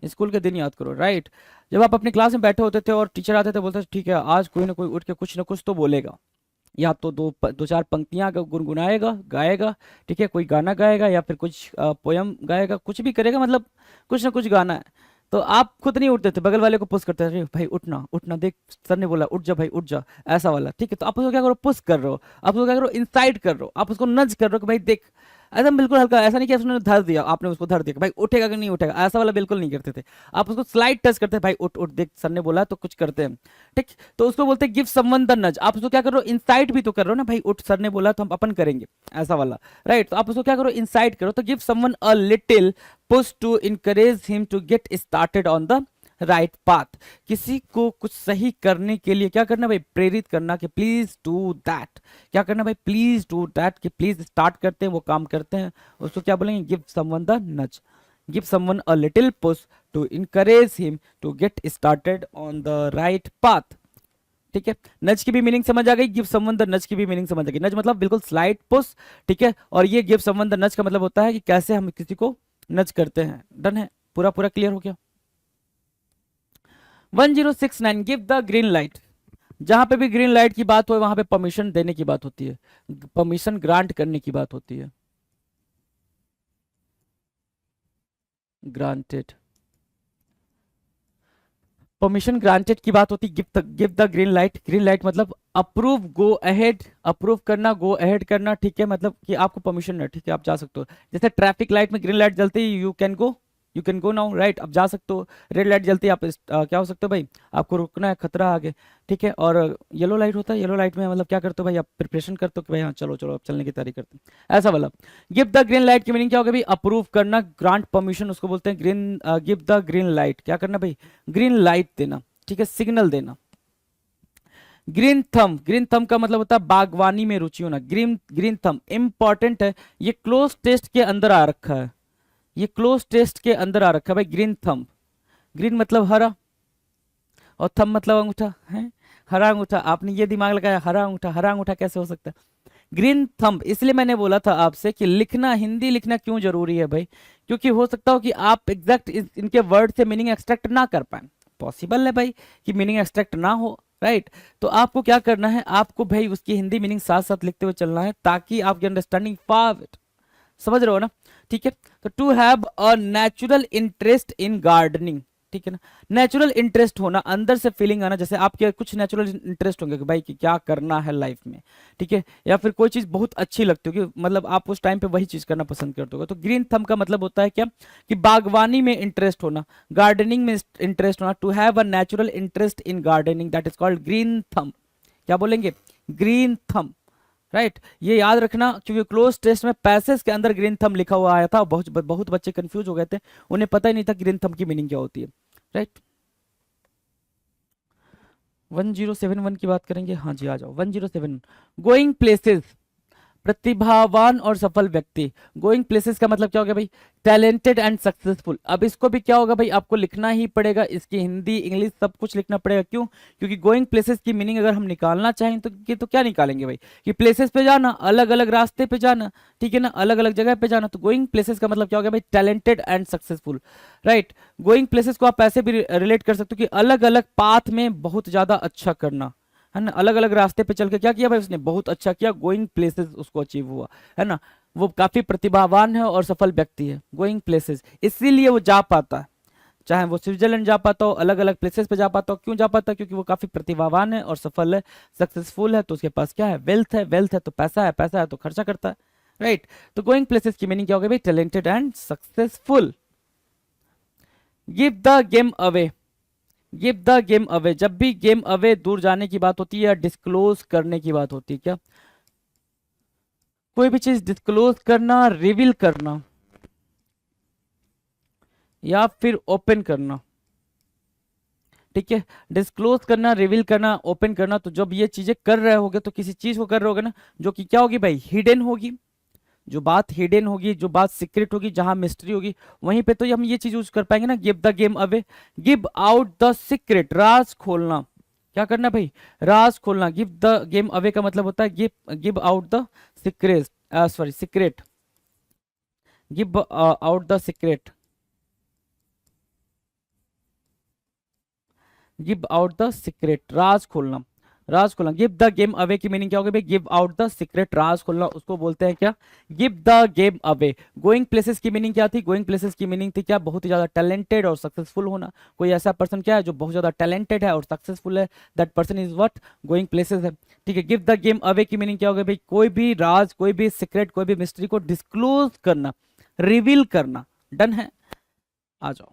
स्कूल के दिन याद करो, राइट। जब आप अपनी क्लास में बैठे होते थे और टीचर आते थे, बोलते थे ठीक है आज कोई ना कोई उठ के कुछ ना कुछ तो बोलेगा, या तो दो चार पंक्तियां गुनगुनाएगा, गाएगा, ठीक है, कोई गाना गाएगा या फिर कुछ पोयम गाएगा, कुछ भी करेगा, मतलब कुछ ना कुछ गाना है। तो आप खुद नहीं उठते थे, बगल वाले को पुश करते थे, अरे भाई उठना उठना, देख सर ने बोला उठ जा भाई उठ जा, ऐसा वाला, ठीक है। तो आप उसको क्या करो, पुश कर रहे हो, आप उसको क्या करो, इंसाइट कर रहे हो, आप उसको नज कर रहे हो कि भाई देख, एकदम बिल्कुल हल्का, ऐसा नहीं कि उसने धर दिया, आपने उसको धर दिया भाई उठेगा कि नहीं उठेगा, ऐसा वाला बिल्कुल नहीं करते थे। आप उसको स्लाइड टच करते, भाई उठ उठ, देख सर ने बोला तो कुछ करते हैं, ठीक। तो उसको बोलते हैं गिव समवन द नज। आप उसको क्या करो, इंसाइट भी तो कर रहे हो ना भाई, उठ सर ने बोला तो हम अपन करेंगे, ऐसा वाला, राइट। तो आप उसको क्या करो, इंसाइट करो। तो give someone a little push to encourage him to get started on the right path. किसी को कुछ सही करने के लिए क्या करना भाई, प्रेरित करना कि प्लीज डू दैट। क्या करना भाई, प्लीज डू दैट, कि प्लीज स्टार्ट करते हैं, वो काम करते हैं, उसको क्या बोलेंगे, give someone the nudge. Give someone a little push to encourage him to get started on the right path, ठीक है। नज की भी मीनिंग समझ आ गई, गिव समवन द नज की भी मीनिंग समझ आ गई। नज मतलब बिल्कुल स्लाइट पुश, ठीक है, और ये गिव समवन द नज का मतलब होता है कि कैसे हम किसी को नज करते हैं। डन है, पूरा पूरा क्लियर हो गया। 1069 गिव द ग्रीन लाइट। जहां पे भी ग्रीन लाइट की बात हो वहां पे परमिशन देने की बात होती है, परमिशन ग्रांट करने की बात होती है, ग्रांटेड, परमिशन ग्रांटेड की बात होती है। Give the green light, green light मतलब अप्रूव, गो अहेड, अप्रूव करना, गो अहेड करना, ठीक है, मतलब कि आपको परमिशन है, ठीक है, आप जा सकते हो। जैसे ट्रैफिक लाइट में ग्रीन लाइट जलती है, you can go now, right, आप जा सकते हो। रेड लाइट जलती है, आप क्या हो सकते हो भाई, आपको रुकना है, खतरा आगे, ठीक है। और येलो लाइट होता है, येलो लाइट में मतलब क्या करते हो भाई, आप प्रिपरेशन करते हो कि भाई हाँ चलो चलो अब चलने की तैयारी करते हैं, ऐसा वाला। गिव द ग्रीन लाइट की मीनिंग क्या होगा भाई, अप्रूव करना, ग्रांट परमिशन उसको बोलते हैं। गिव द ग्रीन लाइट, क्या करना भाई, ग्रीन लाइट देना, ठीक है, सिग्नल देना। ग्रीन थंब, ग्रीन थंब का मतलब होता है बागवानी में रुचि होना। ग्रीन ग्रीन थंब इंपॉर्टेंट है, ये क्लोज टेस्ट के अंदर आ रखा है, ये क्लोज टेस्ट के अंदर आ रखा है भाई ग्रीन थंब। ग्रीन मतलब हरा और थंब मतलब अंगूठा है, हरा अंगूठा। आपने ये दिमाग लगाया हरा अंगूठा, हरा अंगूठा कैसे हो सकता है? Green thumb. इसलिए मैंने बोला था आपसे कि लिखना, हिंदी लिखना क्यों जरूरी है भाई, क्योंकि हो सकता हो कि आप एग्जैक्ट इनके वर्ड से मीनिंग एक्सट्रैक्ट ना कर पाए, पॉसिबल है भाई कि मीनिंग एक्सट्रैक्ट ना हो, राइट। तो आपको क्या करना है, आपको भाई उसकी हिंदी मीनिंग साथ साथ लिखते हुए चलना है ताकि आपकी अंडरस्टैंडिंग फास्ट, समझ रहे हो ना? ठीक है। तो to have a natural interest in gardening, ठीक है ना। नेचुरल इंटरेस्ट होना, अंदर से फीलिंग आना, जैसे आपके कुछ नेचुरल इंटरेस्ट होंगे कि भाई कि क्या करना है लाइफ में, ठीक है, या फिर कोई चीज बहुत अच्छी लगती होगी, मतलब आप उस टाइम पे वही चीज करना पसंद करते हो। तो ग्रीन थंब का मतलब होता है क्या, कि बागवानी में इंटरेस्ट होना, गार्डनिंग में इंटरेस्ट होना। To have a natural interest in gardening, that is called green thumb. क्या बोलेंगे? Green thumb, right. ये याद रखना, क्योंकि क्लोज टेस्ट में पैसेज के अंदर ग्रीन थंब लिखा हुआ आया था, बहुत बहुत बच्चे कंफ्यूज हो गए थे, उन्हें पता ही नहीं था ग्रीन थंब की मीनिंग क्या होती है, राइट। 1071 की बात करेंगे, हाँ जी आ जाओ। 1071, गोइंग प्लेसेस, प्रतिभावान और सफल व्यक्ति। गोइंग प्लेसेस का मतलब क्या हो गया भाई? Talented and successful. अब इसको भी क्या होगा भाई, आपको लिखना ही पड़ेगा, इसकी हिंदी इंग्लिश सब कुछ लिखना पड़ेगा। क्यों? क्योंकि गोइंग प्लेसेस की मीनिंग अगर हम निकालना चाहें तो क्या निकालेंगे भाई, कि प्लेसेस पे जाना, अलग अलग रास्ते पे जाना, ठीक है ना, अलग अलग जगह पे जाना। तो गोइंग प्लेसेस का मतलब क्या हो गया भाई? Talented and successful, right. Going places को आप ऐसे भी रिलेट कर सकते हो कि अलग अलग पाथ में बहुत ज्यादा अच्छा करना, है ना। अलग अलग रास्ते पे चल के क्या किया भाई उसने? बहुत अच्छा किया, गोइंग प्लेसेस उसको अचीव हुआ, है ना। वो काफी प्रतिभावान है और सफल व्यक्ति है, गोइंग प्लेसेस, इसीलिए वो जा पाता है, चाहे वो स्विट्जरलैंड जा पाता हो, अलग अलग प्लेसेस पे जा पाता हो। क्यों जा पाता है? क्योंकि वो काफी प्रतिभावान है और सफल है, सक्सेसफुल है। तो उसके पास क्या है? वेल्थ है, वेल्थ है तो पैसा है, पैसा है तो खर्चा करता है, राइट। तो गोइंग प्लेसेस की मीनिंग क्या हो गई भाई? Talented and successful. Give the game away, give the game away, जब भी गेम अवे दूर जाने की बात होती है या डिस्क्लोज करने की बात होती है, क्या कोई भी चीज डिस्क्लोज करना, रिवील करना या फिर ओपन करना, ठीक है। डिस्क्लोज करना, रिवील करना, ओपन करना। तो जब ये चीजें कर रहे होगे तो किसी चीज को कर रहे होगे ना, जो कि क्या होगी भाई? हिडन होगी। जो बात हिडन होगी, जो बात सीक्रेट होगी, जहां मिस्ट्री होगी, वहीं पे तो हम ये चीज यूज कर पाएंगे ना, give the game away. Give out the secret, राज खोलना। क्या करना भाई? राज खोलना। गिव द गेम अवे का मतलब होता है give give out the secret, sorry secret, give out the secret, give out the secret, राज खोलना, राज खोलना। गिव द गेम अवे की मीनिंग क्या होगी भाई? गिव आउट द सीक्रेट, राज खोलना, उसको बोलते हैं क्या? Give the game away. Going places की मीनिंग क्या थी? गोइंग प्लेसेस की मीनिंग थी क्या? बहुत ही ज्यादा टैलेंटेड और सक्सेसफुल होना। कोई ऐसा पर्सन क्या है जो बहुत ज्यादा टैलेंटेड है और सक्सेसफुल है, that person is what? Going places है, ठीक है। गिव द गेम अवे की मीनिंग क्या होगी भाई? कोई भी राज, कोई भी सीक्रेट, कोई भी मिस्ट्री को डिस्क्लोज करना, रिवील करना। डन है, आ जाओ।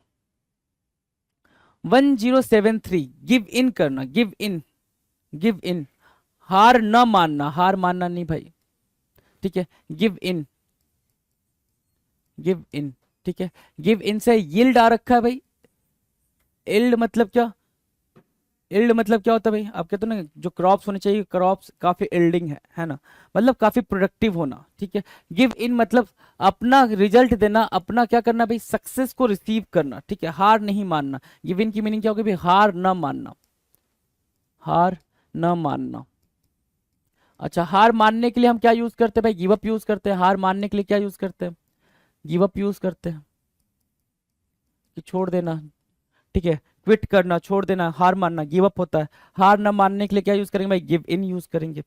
1073, गिव इन करना, गिव इन, गिव इन, हार न मानना, हार मानना नहीं भाई, ठीक है। गिव इन, गिव इन, ठीक है। गिव इन से यील्ड आ रखा है भाई। यील्ड मतलब क्या? यील्ड मतलब क्या होता है भाई? आप कहते हो ना जो क्रॉप्स होने चाहिए, क्रॉप्स काफी यील्डिंग है ना, मतलब काफी प्रोडक्टिव होना, ठीक है। गिव इन मतलब अपना रिजल्ट देना, अपना क्या करना भाई? सक्सेस को रिसीव करना, ठीक है। हार नहीं मानना। गिव इन की मीनिंग क्या होगी भाई? हार न मानना, हार न मानना। अच्छा, हार मानने के लिए हम क्या यूज करते हैं भाई? गिव अप यूज करते हैं। हार मानने के लिए क्या यूज करते हैं? गिव अप यूज करते हैं, कि छोड़ देना, ठीक है, क्विट करना, छोड़ देना, हार मानना गिव अप होता है। हार न मानने के लिए क्या यूज करेंगे भाई? गिव इन यूज करेंगे,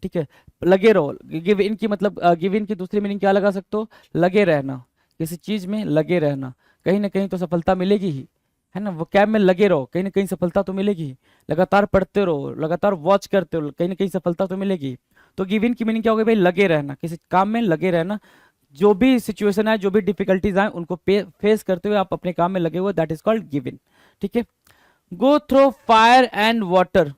ठीक है। लगे रहो, गिव इन की मतलब गिव इन की दूसरी मीनिंग क्या लगा सकते हो? लगे रहना, किसी चीज में लगे रहना, कहीं ना कहीं तो सफलता मिलेगी ही, है ना। वो कैब में लगे रहो, कहीं ना कहीं सफलता तो मिलेगी ही। लगातार पढ़ते रहो, लगातार वॉच करते रहो, कहीं ना कहीं सफलता तो मिलेगी। तो गिव इन की मीनिंग क्या होगी भाई? लगे रहना, किसी काम में लगे रहना। जो भी सिचुएशन है, जो भी डिफिकल्टीज आए, उनको फेस करते हुए आप अपने काम में लगे हुए, that is called give in, ठीक है। Go through fire and water,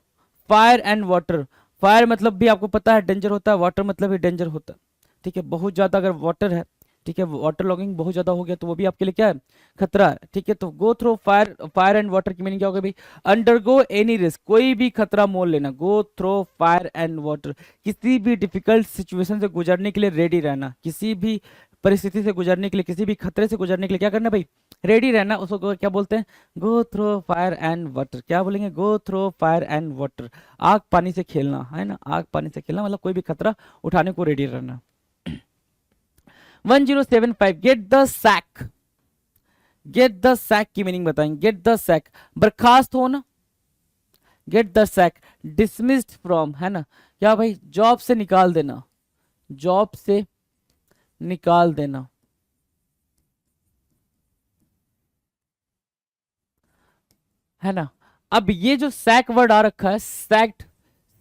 fire and water. Fire मतलब भी आपको पता है डेंजर होता है, वाटर मतलब भी डेंजर होता है, ठीक है। बहुत ज्यादा अगर वाटर है, ठीक है, वाटर लॉगिंग बहुत ज्यादा हो गया तो वो भी आपके लिए क्या है, खतरा है। ठीक है, तो go through fire, fire and water की मीनिंग क्या होगा भाई, अंडरगो एनी रिस्क, कोई भी खतरा मोल लेना, go through fire and water, किसी भी डिफिकल्ट सिचुएशन से गुजरने के लिए रेडी रहना, किसी भी परिस्थिति से गुजरने के लिए, किसी भी खतरे से गुजरने के लिए क्या करना भाई, रेडी रहना, उसको क्या बोलते हैं, go through fire and water. क्या बोलेंगे, go through fire and water, आग पानी से खेलना है ना, आग पानी से खेलना मतलब कोई भी खतरा उठाने को रेडी रहना। 1075, get the sack, get the sack की मीनिंग बताएंगे, गेट द सैक बर्खास्त होना, get the sack dismissed from, है ना, क्या भाई, जॉब से निकाल देना, जॉब से निकाल देना, है ना। अब ये जो सैक वर्ड आ रखा है, सैक्ड,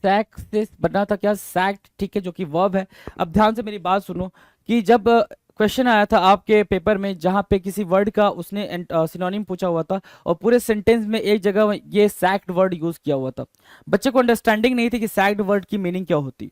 सैक से बना था क्या, सैक्ड, ठीक है, जो कि वर्ब है। अब ध्यान से मेरी बात सुनो कि जब क्वेश्चन आया था आपके पेपर में जहां पे किसी वर्ड का उसने सिनोनिम पूछा हुआ था और पूरे सेंटेंस में एक जगह ये सैक्ड वर्ड यूज किया हुआ था, बच्चे को अंडरस्टैंडिंग नहीं थी कि सैक्ड वर्ड की मीनिंग क्या होती।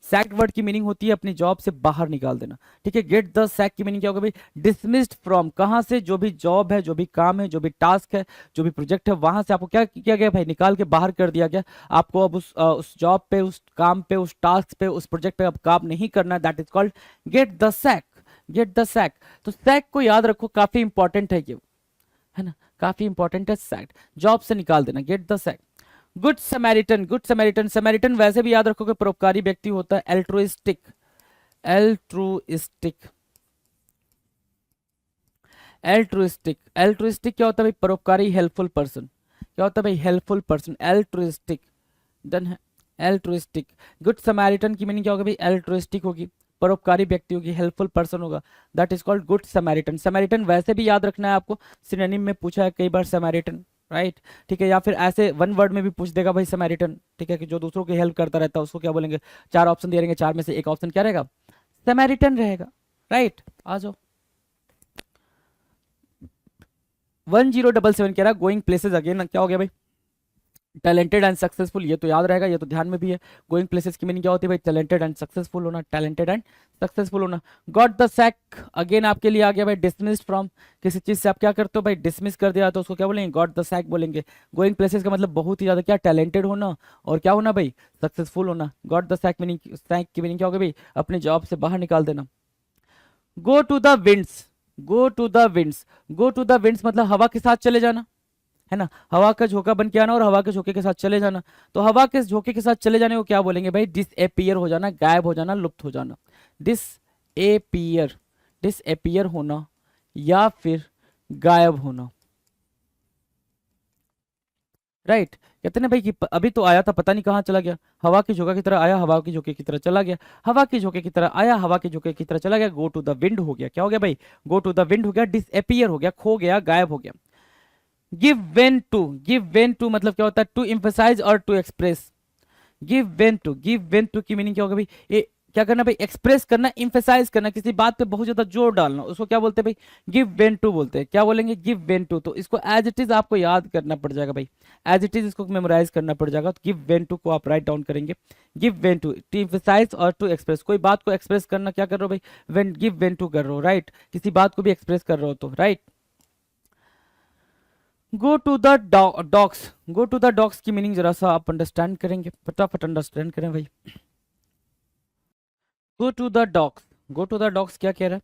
सैक्ड वर्ड की मीनिंग होती है अपनी जॉब से बाहर निकाल देना। ठीक है, गेट द सैक की मीनिंग क्या होगा भाई, डिसमिस्ड फ्रॉम, कहां से, जो भी जॉब है, जो भी काम है, जो भी टास्क है, जो भी प्रोजेक्ट है, वहां से आपको क्या किया गया भाई, निकाल के बाहर कर दिया गया। आपको अब उस जॉब पे, उस काम पे, उस टास्क पे, उस प्रोजेक्ट पे अब काम नहीं करना है, that is called get the sack, get the sack. तो सैक को याद रखो, काफी इंपॉर्टेंट है ये, है ना, काफी इंपॉर्टेंट है सैक, जॉब से निकाल देना, get the sack. Good Samaritan, good Samaritan, Samaritan वैसे भी याद रखोगे परोपकारी व्यक्ति होता है, एल्ट्रुइस्टिक, एल्ट्रुइस्टिक, एल्ट्रुइस्टिक, एल्ट्रुइस्टिक क्या होता है भाई, परोपकारी, हेल्पफुल पर्सन, क्या होता है भाई, हेल्पफुल पर्सन, एल्ट्रुइस्टिक, डन है, एल्ट्रुइस्टिक। गुड समैरिटन की मीनिंग क्या होगा भाई, एल्ट्रुइस्टिक होगी, परोपकारी व्यक्ति होगी, हेल्पफुल पर्सन होगा, that is called good Samaritan. Samaritan वैसे भी याद रखना है आपको, सिनोनिम में पूछा है कई बार समैरिटन, राइट, ठीक है, या फिर ऐसे वन वर्ड में भी पूछ देगा भाई समैरिटन, ठीक है, कि जो दूसरों की हेल्प करता रहता है उसको क्या बोलेंगे, चार ऑप्शन दे रहेंगे, चार में से एक ऑप्शन क्या रहेगा, समैरिटन रहेगा, राइट। आ जाओ, 1077 कह रहा है गोइंग प्लेसेस अगेन, क्या हो गया भाई, टैलेंटेड एंड सक्सेसफुल, ये तो याद रहेगा, ये तो ध्यान में भी है। गोइंग प्लेसेस की मीनिंग क्या होती है भाई, टैलेंटेड एंड सक्सेसफुल होना, टैलेंटेड एंड सक्सेसफुल होना। गॉट द सैक अगेन आपके लिए आ गया भाई, डिसमिस्ड फ्रॉम, किसी चीज से आप क्या करते हो भाई, डिसमिस कर दिया तो उसको क्या बोलेंगे, गॉट द सैक बोलेंगे। गोइंग प्लेसेस का मतलब बहुत ही ज्यादा क्या, टैलेंटेड होना और क्या होना भाई, सक्सेसफुल होना। Got the sack meaning, sack की मीनिंग क्या होगी भाई, अपनी जॉब से बाहर निकाल देना। Go to the winds, go to the winds, go to the winds मतलब हवा के साथ चले जाना, है ना, हवा का झोंका बन के आना और हवा के झोंके के साथ चले जाना। तो हवा के झोंके के साथ चले जाने को क्या बोलेंगे भाई, डिसएपियर हो जाना, गायब हो जाना, लुप्त हो जाना, डिसएपियर, डिसएपियर होना या फिर गायब होना, राइट। कहते ना भाई कि अभी तो आया था पता नहीं कहाँ चला गया, हवा की झोंका की तरह आया, हवा के झोंके की तरह चला गया, हवा के झोंके की तरह आया, हवा के झोंके की तरह चला गया। गो टू द विंड हो गया, क्या हो गया भाई, गो टू द विंड हो गया, डिसएपियर हो गया, खो गया, गायब हो गया। Give vent to, give vent to मतलब क्या होता है, टू एम्फसाइज और to express. Give vent to, give vent to की मीनिंग क्या होगा भाई, ये क्या करना भाई, एक्सप्रेस करना, एम्फसाइज करना, किसी बात पे बहुत ज्यादा जोर डालना, उसको क्या बोलते हैं भाई, गिव वेन टू बोलते हैं। क्या बोलेंगे, गिव वेन टू। तो इसको एज इट इज आपको याद करना पड़ जाएगा भाई, एज इट इज इसको मेमोराइज करना पड़ जाएगा। तो गिव वेन टू को आप राइट डाउन करेंगे, give vent to, to emphasise और टू एक्सप्रेस, कोई बात को एक्सप्रेस करना, क्या कर रहे हो भाई, वेन, गिव वेन टू कर रहे हो, राइट, किसी बात को भी एक्सप्रेस कर रहे हो तो, right. Go to the dogs, go to the dogs की मीनिंग जरा सा आप अंडरस्टैंड करेंगे, फटाफट अंडरस्टैंड करें भाई। Go to the dogs, go to the dogs क्या कह रहा है,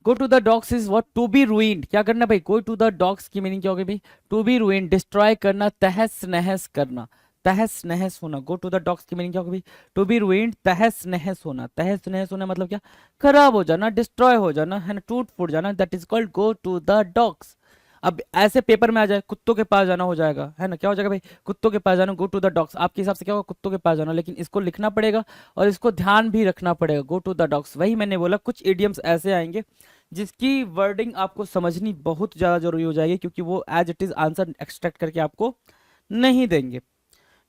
go to the dogs is what, to be ruined, क्या करना भाई, गो टू द डॉग्स की मीनिंग क्या होगी भाई, टू बी रूइंड, डिस्ट्रॉय करना, तहस नहस करना, तहस नहस होना। गो टू द डॉग्स की मीनिंग क्या होगी भाई, टू बी रूइंड, तहस नहस होना, तहस नहस होना मतलब क्या, खराब हो जाना, डिस्ट्रॉय हो जाना, है ना, टूट फूट जाना, that is called go to the dogs. अब ऐसे पेपर में आ जाए, कुत्तों के पास जाना हो जाएगा, है ना, क्या हो जाएगा भाई, कुत्तों के पास जाना, गो टू द डॉग्स, आपके हिसाब से क्या होगा, कुत्तों के पास जाना, लेकिन इसको लिखना पड़ेगा और इसको ध्यान भी रखना पड़ेगा, गो टू द डॉग्स। वही मैंने बोला, कुछ इडियम्स ऐसे आएंगे जिसकी वर्डिंग आपको समझनी बहुत ज्यादा जरूरी हो जाएगी, क्योंकि वो as it is answer extract करके आपको नहीं देंगे।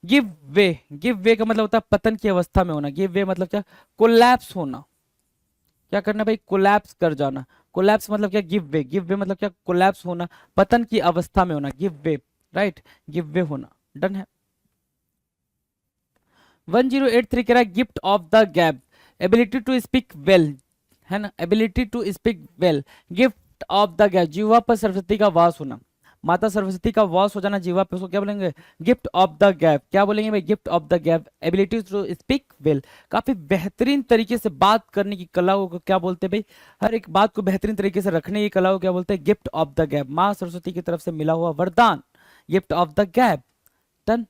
गिव वे, गिव वे का मतलब होता है पतन की अवस्था में होना, गिव वे मतलब क्या, कोलैप्स होना, क्या करना भाई, कोलैप्स कर जाना। कोलैप्स मतलब क्या, गिव वे, गिव वे मतलब क्या, कोलैप्स होना, पतन की अवस्था में होना, give way, right, give way होना, डन है। 1083 कह रहा है gift of the gab, ability to speak well, है ना, ability to speak well, gift of the gab, जीवा पर सरस्वती का वास होना, माता सरस्वती का वास हो जाना जीवा पे, उसको क्या बोलेंगे, गिफ्ट ऑफ द गैप। क्या बोलेंगे भाई, gift of the gab. Ability to speak well, काफी बेहतरीन तरीके से बात करने की कला को क्या बोलते हैं भाई, हर एक बात को बेहतरीन तरीके से रखने की कला को क्या बोलते हैं, गिफ्ट ऑफ द गैप, माँ सरस्वती की तरफ से मिला हुआ वरदान, gift of the gab. Done.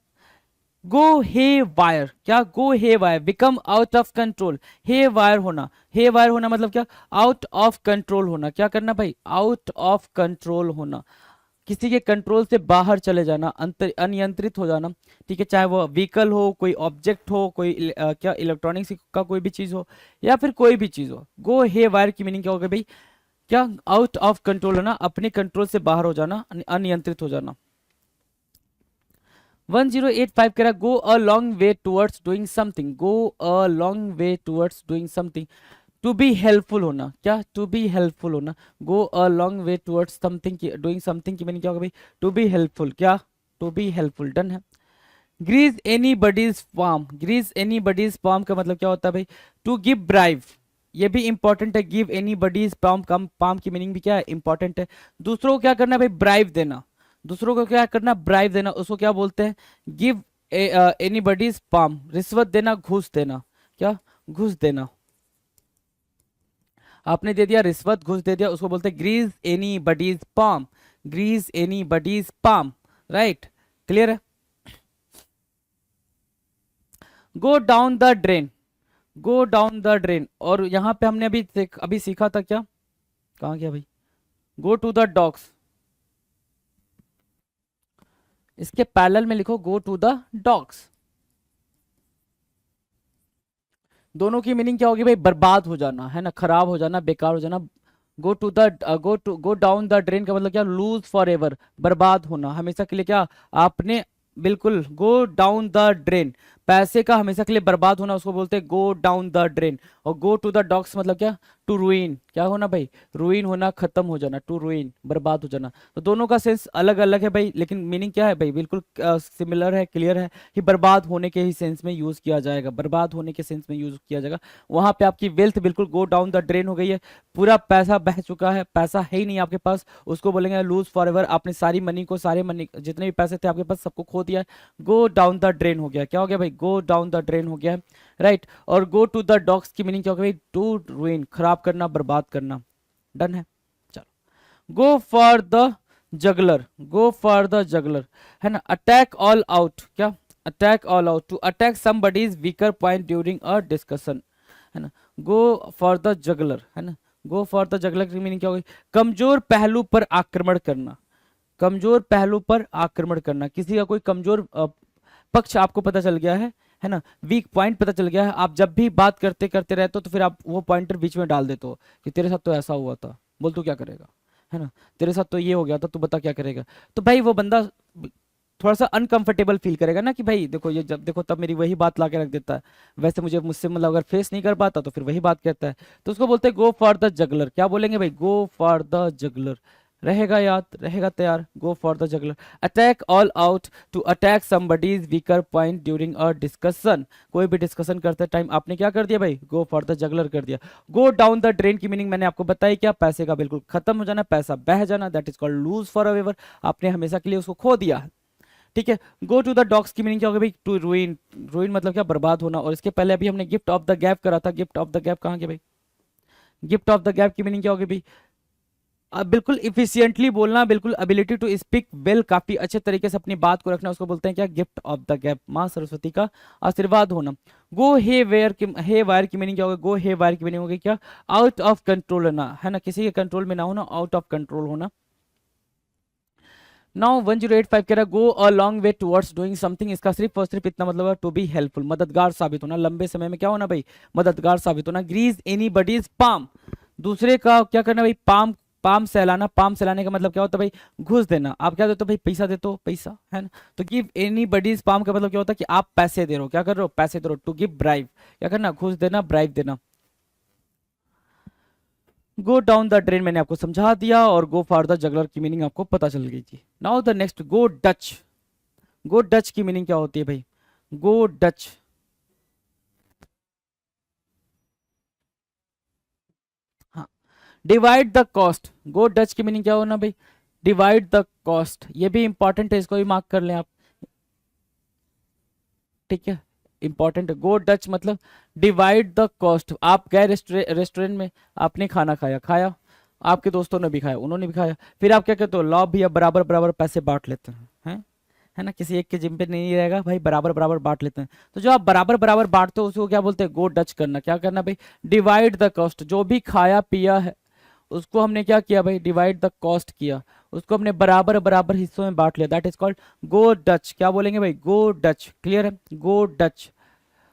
Go haywire, क्या, go haywire, become out of control, haywire होना, हे वायर होना मतलब क्या, आउट ऑफ कंट्रोल होना, क्या करना भाई, आउट ऑफ कंट्रोल होना, किसी के कंट्रोल से बाहर चले जाना, अनियंत्रित हो जाना, ठीक है, चाहे वो व्हीकल हो, कोई ऑब्जेक्ट हो, कोई क्या इलेक्ट्रॉनिक्स का कोई भी चीज हो, या फिर कोई भी चीज हो। गो हे वायर की मीनिंग क्या होगा भाई, क्या, आउट ऑफ कंट्रोल होना, अपने कंट्रोल से बाहर हो जाना, अनियंत्रित हो जाना। 1085 कह रहा है, go a long way towards doing something, go a long way towards doing something, to be helpful होना, क्या, टू बी हेल्पफुल होना, go a long way towards something की, डूइंग समथिंग की मीनिंग क्या होगा भाई, टू बी हेल्पफुल, क्या, to be helpful. Done है। Grease anybody's palm, grease anybody's palm का मतलब क्या होता है भाई, टू गिव ब्राइव, ये भी इंपॉर्टेंट है, गिव एनी बडीज पाम, कम पाम की मीनिंग भी क्या है, इंपॉर्टेंट है, दूसरों को क्या करना है भाई, ब्राइव देना, दूसरों को क्या करना, ब्राइव देना, उसको क्या बोलते हैं, गिव एनी बडीज पाम, रिश्वत देना, घूस देना, क्या, घूस देना, आपने दे दिया रिश्वत, घूस दे दिया, उसको बोलते हैं grease anybody's palm, grease anybody's palm, right, clear है। Go down the drain, go down the drain, और यहां पे हमने अभी सीखा था क्या, कहाँ गया भाई, गो टू द डॉग्स, इसके पैरेलल में लिखो गो टू द डॉग्स, दोनों की मीनिंग क्या होगी भाई, बर्बाद हो जाना, है ना, खराब हो जाना, बेकार हो जाना। गो डाउन द ड्रेन का मतलब क्या, लूज फॉर एवर, बर्बाद होना हमेशा के लिए, क्या, आपने, बिल्कुल, गो डाउन द ड्रेन, पैसे का हमेशा के लिए बर्बाद होना, उसको बोलते हैं गो डाउन द ड्रेन। और गो टू द डॉग्स मतलब क्या, टू रुइन, क्या होना भाई, रुइन होना, खत्म हो जाना, टू रुइन, बर्बाद हो जाना। तो दोनों का सेंस अलग अलग है भाई, लेकिन मीनिंग क्या है भाई, बिल्कुल सिमिलर है, क्लियर है कि बर्बाद होने के ही सेंस में यूज किया जाएगा, बर्बाद होने के सेंस में यूज किया जाएगा। वहां पे आपकी वेल्थ बिल्कुल गो डाउन द ड्रेन हो गई है, पूरा पैसा बह चुका है, पैसा है ही नहीं आपके पास, उसको बोलेंगे लूज फॉर एवर, आपने सारी मनी को, सारे मनी जितने भी पैसे थे आपके पास सबको खो दिया है, गो डाउन द ड्रेन हो गया, क्या हो गया भाई, गो डाउन द ड्रेन हो गया है, राइट। और गो टू द डॉग्स की मीनिंग क्या हो गया भाई, टू रुइन, खराब करना, बर्बाद करना। डन है। चलो, go for the jugular, go for the jugular, है ना, अटैक ऑल आउट, क्या, attack all out, to attack somebody's weaker point during a discussion, है ना, गो फॉर द जगलर, है ना, गो फॉर द जगलर की मीनिंग क्या होगी, कमजोर पहलू पर आक्रमण करना, कमजोर पहलू पर आक्रमण करना, किसी का कोई कमजोर पक्ष आपको पता चल गया है ना, वीक पॉइंट पता चल गया है, आप जब भी बात करते करते रहते हो तो फिर आप वो पॉइंटर बीच में डाल देते हो कि तेरे साथ तो ऐसा हुआ था, बोल तू क्या करेगा, है ना, तेरे साथ तो ये हो गया था, तू बता क्या करेगा। तो भाई वो बंदा थोड़ा सा अनकंफर्टेबल फील करेगा ना, कि भाई देखो ये जब देखो तब मेरी वही बात ला के रख देता है, वैसे मुझे मुझसे मतलब अगर फेस नहीं कर पाता तो फिर वही बात कहता है, तो उसको बोलते हैं गो फॉर द जगलर, क्या बोलेंगे भाई, गो फॉर द जगलर, रहेगा याद, रहेगा तैयार, go for the jugular. Attack all out, to attack somebody's weaker point during a discussion, कोई भी डिस्कशन करते टाइम आपने क्या कर दिया भाई, गो फॉर द जगलर कर दिया। गो डाउन द ड्रेन की मीनिंग मैंने आपको बताई, क्या, पैसे का बिल्कुल खत्म हो जाना, पैसा बह जाना, that is called lose forever, आपने हमेशा के लिए उसको खो दिया, ठीक है। गो टू द डॉग्स की मीनिंग क्या होगी भाई, टू रुइन, रुइन मतलब क्या, बर्बाद होना। और इसके पहले अभी हमने गिफ्ट ऑफ द गैप करा था, गिफ्ट ऑफ द गैप कहाँ गया भाई, गिफ्ट ऑफ द गैप की मीनिंग क्या होगी भाई, बिल्कुल इफिशियंटली बोलना, बिल्कुल एबिलिटी टू स्पीक वेल, काफी अच्छे तरीके से अपनी बात को रखना, उसको बोलते हैं क्या, गिफ्ट ऑफ द गैप, माँ सरस्वती का आशीर्वाद होना। गो हे वेयर की, हे वायर की मीनिंग क्या होगी, गो हे वायर की मीनिंग होगी क्या, आउट ऑफ कंट्रोल होना, है ना, किसी के कंट्रोल में ना होना, आउट ऑफ कंट्रोल होना। नाउ 1085 कह रहा है, go a long way towards doing something, इसका सिर्फ और सिर्फ इतना मतलब है, टू बी हेल्पफुल, मददगार साबित होना, लंबे समय में क्या होना भाई, मददगार साबित होना। ग्रीज एनी बडीज पाम, दूसरे का क्या करना भाई, पाम, पाम सहलाना, पाम सहलाने का मतलब क्या होता है भाई, घूस देना, आप क्या देते हो भाई, पैसा देते हो, पैसा, है ना। तो गिव एनी बडीज पाम का मतलब क्या होता है कि आप पैसे दे रहे हो, क्या कर रहे हो, पैसे दे रहे हो, टू गिव ब्राइव, क्या करना, घूस देना, ब्राइव देना। गो डाउन द ड्रेन मैंने आपको समझा दिया, और गो फॉर द जगलर की मीनिंग आपको पता चल गई थी। Now the next, go Dutch, go Dutch की मीनिंग क्या होती है भाई, go Dutch, divide the cost, go Dutch की मीनिंग क्या होना भाई, डिवाइड द कॉस्ट, ये भी इंपॉर्टेंट है, इसको भी मार्क कर लें आप, ठीक है, इंपॉर्टेंट है। गो डच मतलब डिवाइड द कॉस्ट, आप गए रेस्टोरेंट में, आपने खाना खाया, आपके दोस्तों ने भी खाया, उन्होंने भी खाया, फिर आप क्या कहते हो, लो भैया बराबर बराबर पैसे बांट लेते हैं, है ना, किसी एक के जिम पे नहीं रहेगा भाई, बराबर बराबर बांट लेते हैं। तो जो आप बराबर बराबर बांटते हो उसको क्या बोलते हैं, गो डच करना। क्या करना भाई, डिवाइड द कॉस्ट, जो भी खाया पिया है उसको हमने क्या किया भाई, डिवाइड द कॉस्ट किया, उसको हमने बराबर बराबर हिस्सों में बांट लिया, that is called go Dutch. क्या बोलेंगे भाई, गो डच, क्लियर है, go Dutch.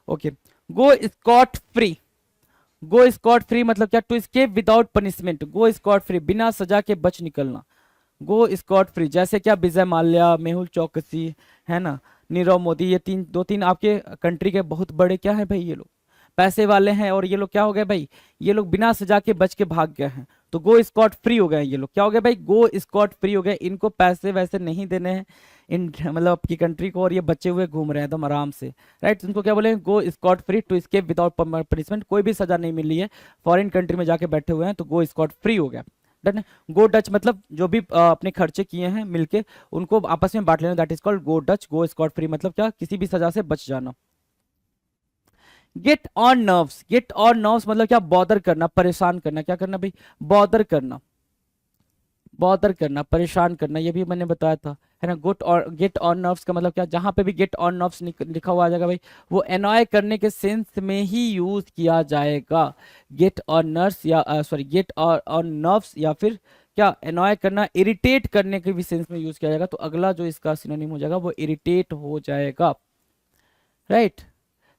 Okay, go scot free, go scot free मतलब क्या, to escape without punishment, go scot free, बिना सजा के बच निकलना, गो स्कॉट फ्री। जैसे क्या, विजय माल्या, मेहुल चौकसी, है ना, नीरव मोदी, ये दो तीन आपके कंट्री के बहुत बड़े क्या है भाई, ये लोग पैसे वाले हैं, और ये लोग क्या हो गए भाई, ये लोग बिना सजा के बच के भाग गए हैं, तो गो स्कॉट फ्री हो गए ये लोग। क्या हो गए भाई, गो स्कॉट फ्री हो गए, इनको पैसे वैसे नहीं देने हैं इन मतलब आपकी कंट्री को, और ये बचे हुए घूम रहे हैं एकदम आराम से, राइट। उनको क्या बोले, go scot free, to escape without punishment, कोई भी सजा नहीं मिली है, फॉरेन कंट्री में जाके बैठे हुए हैं, तो गो स्कॉट फ्री हो गया। डन है। गो डच मतलब जो भी अपने खर्चे किए हैं मिलके उनको आपस में बांट लेना, that is called go Dutch. Go scot free मतलब क्या, किसी भी सजा से बच जाना। Gate on nerves, gate on nerves मतलब क्या, बॉदर करना, परेशान करना। क्या करना भाई, बॉदर करना, बॉदर करना, परेशान करना, ये भी मैंने बताया था, है ना। गुट और गेट ऑन नर्व्स का मतलब क्या, जहां पे भी गेट ऑन नर्व्स लिखा हुआ आ जाएगा भाई, वो एनॉय करने के सेंस में ही यूज किया जाएगा। गेट ऑन नर्व्स या सॉरी गेट ऑन नर्व्स, या फिर क्या, एनॉय करना, इरिटेट करने के भी सेंस में यूज किया जाएगा, तो अगला जो इसका सिनोनिम हो जाएगा वो इरिटेट हो जाएगा, राइट।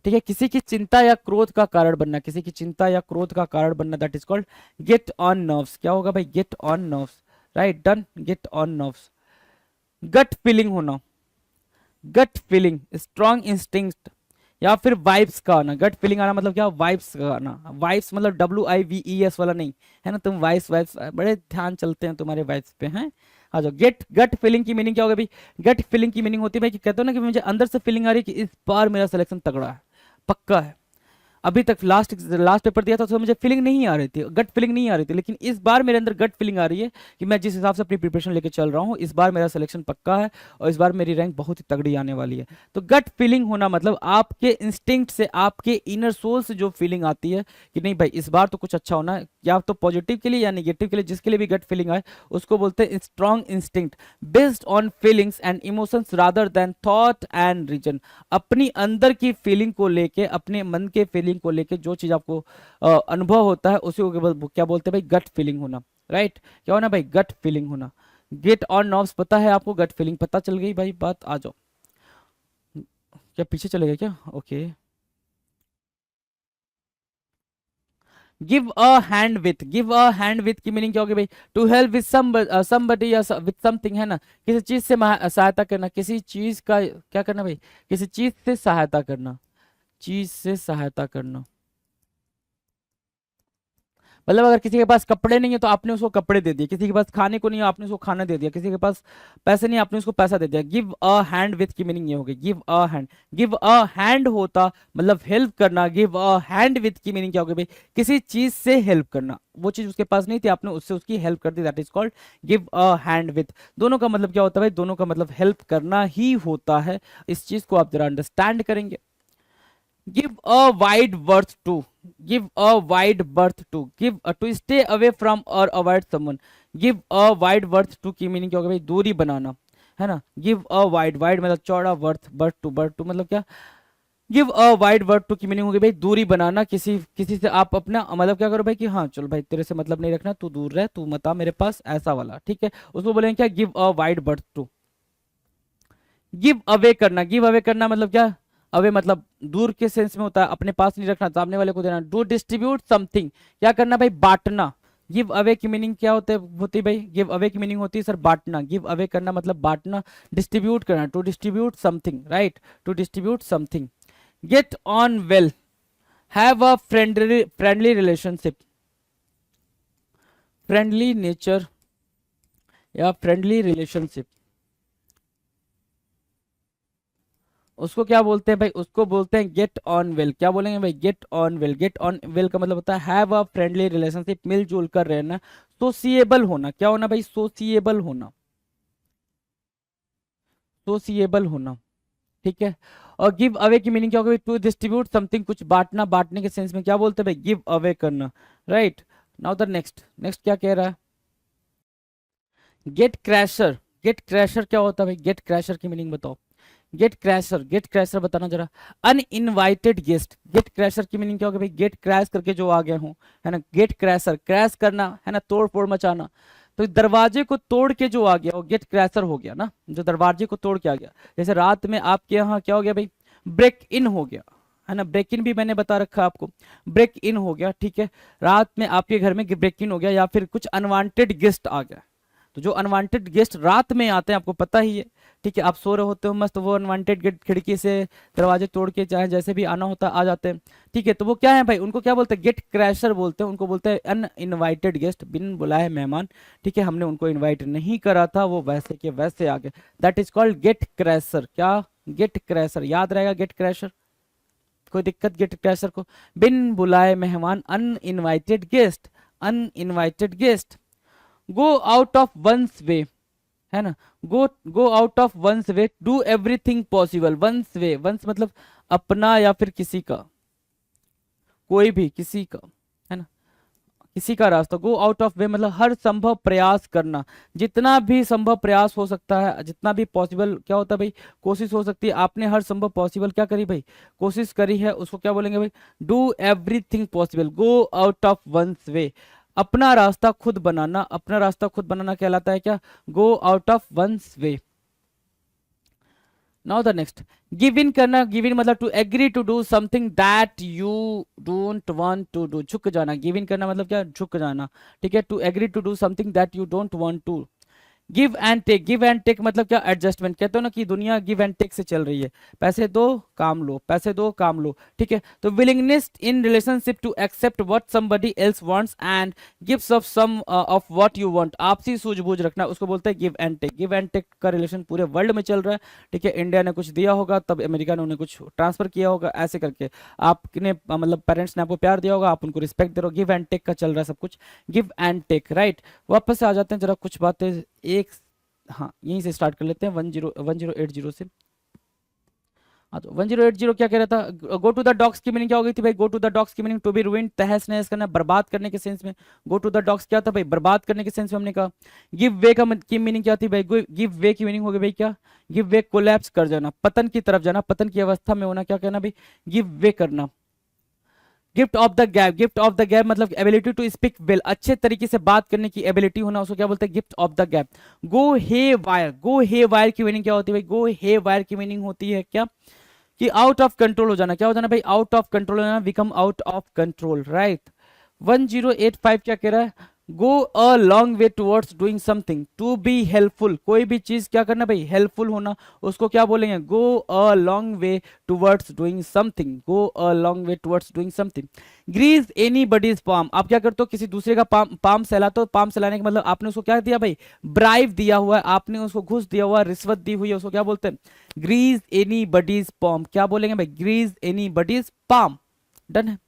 ठीक है, किसी की चिंता या क्रोध का कारण बनना, किसी की चिंता या क्रोध का कारण बनना, that is called get on nerves. क्या होगा भाई, get on nerves, right, done, get on nerves. Gut feeling होना, गट फीलिंग, स्ट्रॉन्ग इंस्टिंक्ट या फिर वाइब्स का आना। गट फीलिंग आना मतलब क्या, वाइब्स का आना, वाइब्स मतलब WIVES वाला नहीं, है ना, तुम वाइब्स वाइब्स बड़े ध्यान चलते हैं तुम्हारे वाइब्स पे हैं। आ जाओ, गेट गट फीलिंग की मीनिंग क्या होगा भाई, गट फीलिंग की मीनिंग होती है भाई कि कहते हो ना कि मुझे अंदर से फीलिंग आ रही है कि इस बार मेरा सिलेक्शन तगड़ा है, पक्का है। अभी तक लास्ट लास्ट पेपर दिया था तो मुझे फीलिंग नहीं आ रही थी, गट फीलिंग नहीं आ रही थी, लेकिन इस बार मेरे अंदर गट फीलिंग आ रही है कि मैं जिस हिसाब से अपनी प्रिपरेशन लेके चल रहा हूँ, इस बार मेरा सिलेक्शन पक्का है और इस बार मेरी रैंक बहुत ही तगड़ी आने वाली है। तो गट फीलिंग होना मतलब आपके इंस्टिंक्ट से, आपके इनर सोल से जो फीलिंग आती है कि नहीं भाई इस बार तो कुछ अच्छा होना है, या तो पॉजिटिव के लिए या नेगेटिव के लिए, जिसके लिए भी गट फीलिंग आए उसको बोलते हैं strong instinct, based on feelings and emotions rather than thought and reason. अपनी अंदर की फीलिंग को लेके, अपने मन के फीलिंग को लेके जो चीज आपको अनुभव होता है उसी को क्या बोलते हैं भाई, गट फीलिंग होना, राइट। क्या होना भाई, गट फीलिंग होना। गेट ऑन नर्व्स पता है आपको, गट फीलिंग पता चल गई भाई बात। आ जाओ, क्या पीछे चले गए क्या, okay. Give a hand with, give a hand with की मीनिंग क्या होगी भाई, टू हेल्प विथ समबडी या विथ समथिंग, है ना, किसी चीज से सहायता करना, किसी चीज का क्या करना भाई, किसी चीज से सहायता करना, चीज से सहायता करना। मतलब अगर किसी के पास कपड़े नहीं है तो आपने उसको कपड़े दे दिए, किसी के पास खाने को नहीं है आपने उसको खाना दे दिया, किसी के पास पैसे नहीं है आपने उसको पैसा दे दिया। गिव अ हैंड विथ की मीनिंग ये होगी, give a hand. Give a hand होता मतलब हेल्प करना, गिव अ हैंड विथ की मीनिंग क्या होगी भाई, किसी चीज से हेल्प करना, वो चीज उसके पास नहीं थी आपने उससे उसकी हेल्प कर दी, that is called give a hand with. दोनों का मतलब क्या होता है भाई, दोनों का मतलब हेल्प करना ही होता है, इस चीज को आप जरा अंडरस्टैंड करेंगे। give a wide berth to, give a wide berth to, give to stay away from or avoid someone। give a wide berth to की मीनिंग क्या होगा भाई, दूरी बनाना, है ना। give a wide, wide मतलब चौड़ा, berth, berth to मतलब क्या, give a wide berth to की मीनिंग होगी भाई दूरी बनाना, किसी किसी से आप अपना मतलब क्या करो भाई कि हाँ चल भाई तेरे से मतलब नहीं रखना, तू दूर रह, तू मत आ मेरे पास, ऐसा वाला, ठीक है, उसको बोलेंगे क्या, give a wide berth to। Give away करना, गिव अवे करना मतलब क्या, अवे मतलब दूर के सेंस में होता है, अपने पास नहीं रखना, सामने वाले को देना। डू डिस्ट्रीब्यूट समथिंग, क्या करना भाई, बांटना। गिव अवे की मीनिंग क्या होती है भाई, गिव अवे की मीनिंग होती है सर बांटना, गिव अवे करना मतलब बांटना, डिस्ट्रीब्यूट करना, to distribute something, right, to distribute something. Get on well, have a friendly relationship, friendly nature या फ्रेंडली रिलेशनशिप। उसको क्या बोलते हैं भाई, उसको बोलते हैं गेट ऑन वेल। क्या बोलेंगे भाई, get on well. Get on well का मतलब होता है हैव अ फ्रेंडली रिलेशनशिप, मिलजुल कर रहना, सोसिएबल होना। क्या होना भाई, सोसिएबल होना, सोसिएबल होना, ठीक है। और गिव अवे की मीनिंग क्या होगी, टू डिस्ट्रीब्यूट समथिंग, कुछ बांटना, बांटने के सेंस में क्या बोलते हैं भाई, गिव अवे करना, right. Now the next, next क्या कह रहा है, गेट क्रैशर। गेट क्रैशर क्या होता है भाई, गेट क्रैशर की मीनिंग बताओ। गेट क्रैशर, गेट क्रैशर बताना जरा। Uninvited guest. गेट क्रैशर की मीनिंग क्या होगा भाई, गेट क्रैश करके जो आ गए हों, है ना। गेट क्रैशर, क्रैश करना है ना, तोड़ फोड़ मचाना। तो दरवाजे को तोड़ के जो आ गया वो गेट क्रैशर हो गया ना, जो दरवाजे को तोड़ के आ गया। जैसे रात में आपके यहाँ क्या हो गया भाई, ब्रेक इन हो गया, है ना। ब्रेक इन भी मैंने बता रखा आपको, ब्रेक इन हो गया, ठीक है। रात में आपके घर में ब्रेक इन हो गया, या फिर कुछ अनवांटेड गेस्ट आ गया। तो जो अनवांटेड गेस्ट रात में आते हैं आपको पता ही है, ठीक है। आप सो रहे होते हो मस्त, वो अनवांटेड गेट खिड़की से दरवाजे तोड़ के चाहे जैसे भी आना होता आ जाते हैं, ठीक है। तो वो क्या है भाई, उनको क्या बोलते हैं, गेट क्रैशर बोलते हैं। उनको बोलते हैं अनइनवाइटेड गेस्ट, बिन बुलाए मेहमान, ठीक है। हमने उनको इनवाइट नहीं करा था, वो वैसे के वैसे आ गए, that is called gate crasher. क्या, गेट क्रैशर, याद रहेगा गेट क्रैशर, कोई दिक्कत गेट क्रैशर को, बिन बुलाए मेहमान, uninvited guest, uninvited guest. Go out of one's way, है ना। Go go out of one's way, do everything possible. One's way, one's मतलब अपना या फिर किसी का, कोई भी किसी का, है ना, किसी का रास्ता। गो आउट ऑफ वे मतलब हर संभव प्रयास करना, जितना भी संभव प्रयास हो सकता है, जितना भी पॉसिबल क्या होता है भाई, कोशिश हो सकती है। आपने हर संभव पॉसिबल क्या करी भाई, कोशिश करी है, उसको क्या बोलेंगे भाई, do everything possible, go out of one's way. अपना रास्ता खुद बनाना, अपना रास्ता खुद बनाना कहलाता है क्या, go out of one's way. Now the next, give in करना। गिव इन मतलब to agree to do something that you don't want to do, झुक जाना। गिव इन करना मतलब क्या, झुक जाना, ठीक है। To agree to do something that you don't want to. Give and take, give and take मतलब क्या, एडजस्टमेंट। कहते हो ना कि दुनिया गिव एंड टेक से चल रही है, पैसे दो काम लो, पैसे दो काम लो, ठीक है। तो willingness in relationship to accept what somebody else wants and gives off some of what you want. आपसी सूझबूझ रखना, उसको बोलते हैं give and take. Give and take का रिलेशन पूरे वर्ल्ड में चल रहा है, ठीक है। इंडिया ने कुछ दिया होगा तब अमेरिका ने उन्हें कुछ ट्रांसफर किया होगा, ऐसे करके आपने मतलब पेरेंट्स ने आपको प्यार दिया होगा, आप उनको रिस्पेक्ट दे रहे हो। गिव एंड टेक का चल रहा है सब कुछ, गिव एंड टेक, राइट। वापस से आ जाते हैं जरा कुछ बातें एक, हाँ यहीं से स्टार्ट कर लेते हैं 1080 से। हाँ तो 1080 क्या कह रहा था, गो टू द डॉग्स की मीनिंग क्या हो गई थी भाई, गो टू द डॉग्स की मीनिंग टू बी रूइंड, तहस नहस करना, बर्बाद करने के सेंस में। गो टू द डॉग्स क्या था भाई, बर्बाद करने के सेंस में हमने कहा। गिव वे का की मीनिंग क्या थी भाई, गिव वे की मीनिंग हो गई भाई क्या, गिव वे कोलैप्स कर जाना, पतन की तरफ जाना, पतन की अवस्था में होना, क्या कहना भाई, गिव वे करना। Gift of the gap, gift of the gap मतलब एबिलिटी टू स्पीक वेल, अच्छे तरीके से बात करने की एबिलिटी होना, उसको क्या बोलते हैं, gift of the gab. Go haywire, go haywire की मीनिंग क्या होती है भाई, गो हे वायर की मीनिंग होती है क्या, कि आउट ऑफ कंट्रोल हो जाना। क्या हो जाना भाई, आउट ऑफ कंट्रोल हो जाना, become out of control, right. 1085 क्या कह रहा है, go a long way towards doing something, to be helpful, कोई भी चीज क्या करना भाई, हेल्पफुल होना, उसको क्या बोलेंगे, go a long way towards doing something, go a long way towards doing something. Grease anybody's palm, आप क्या करते हो, किसी दूसरे का पाम पाम सहलाते हो। पाम सहलाने का मतलब आपने उसको क्या दिया भाई, ब्राइब दिया हुआ है, आपने उसको घूस दिया हुआ है, रिश्वत दी हुई है, उसको क्या बोलते हैं, ग्रीज एनी बडीज पाम। क्या बोलेंगे भाई, grease anybody's palm, done है।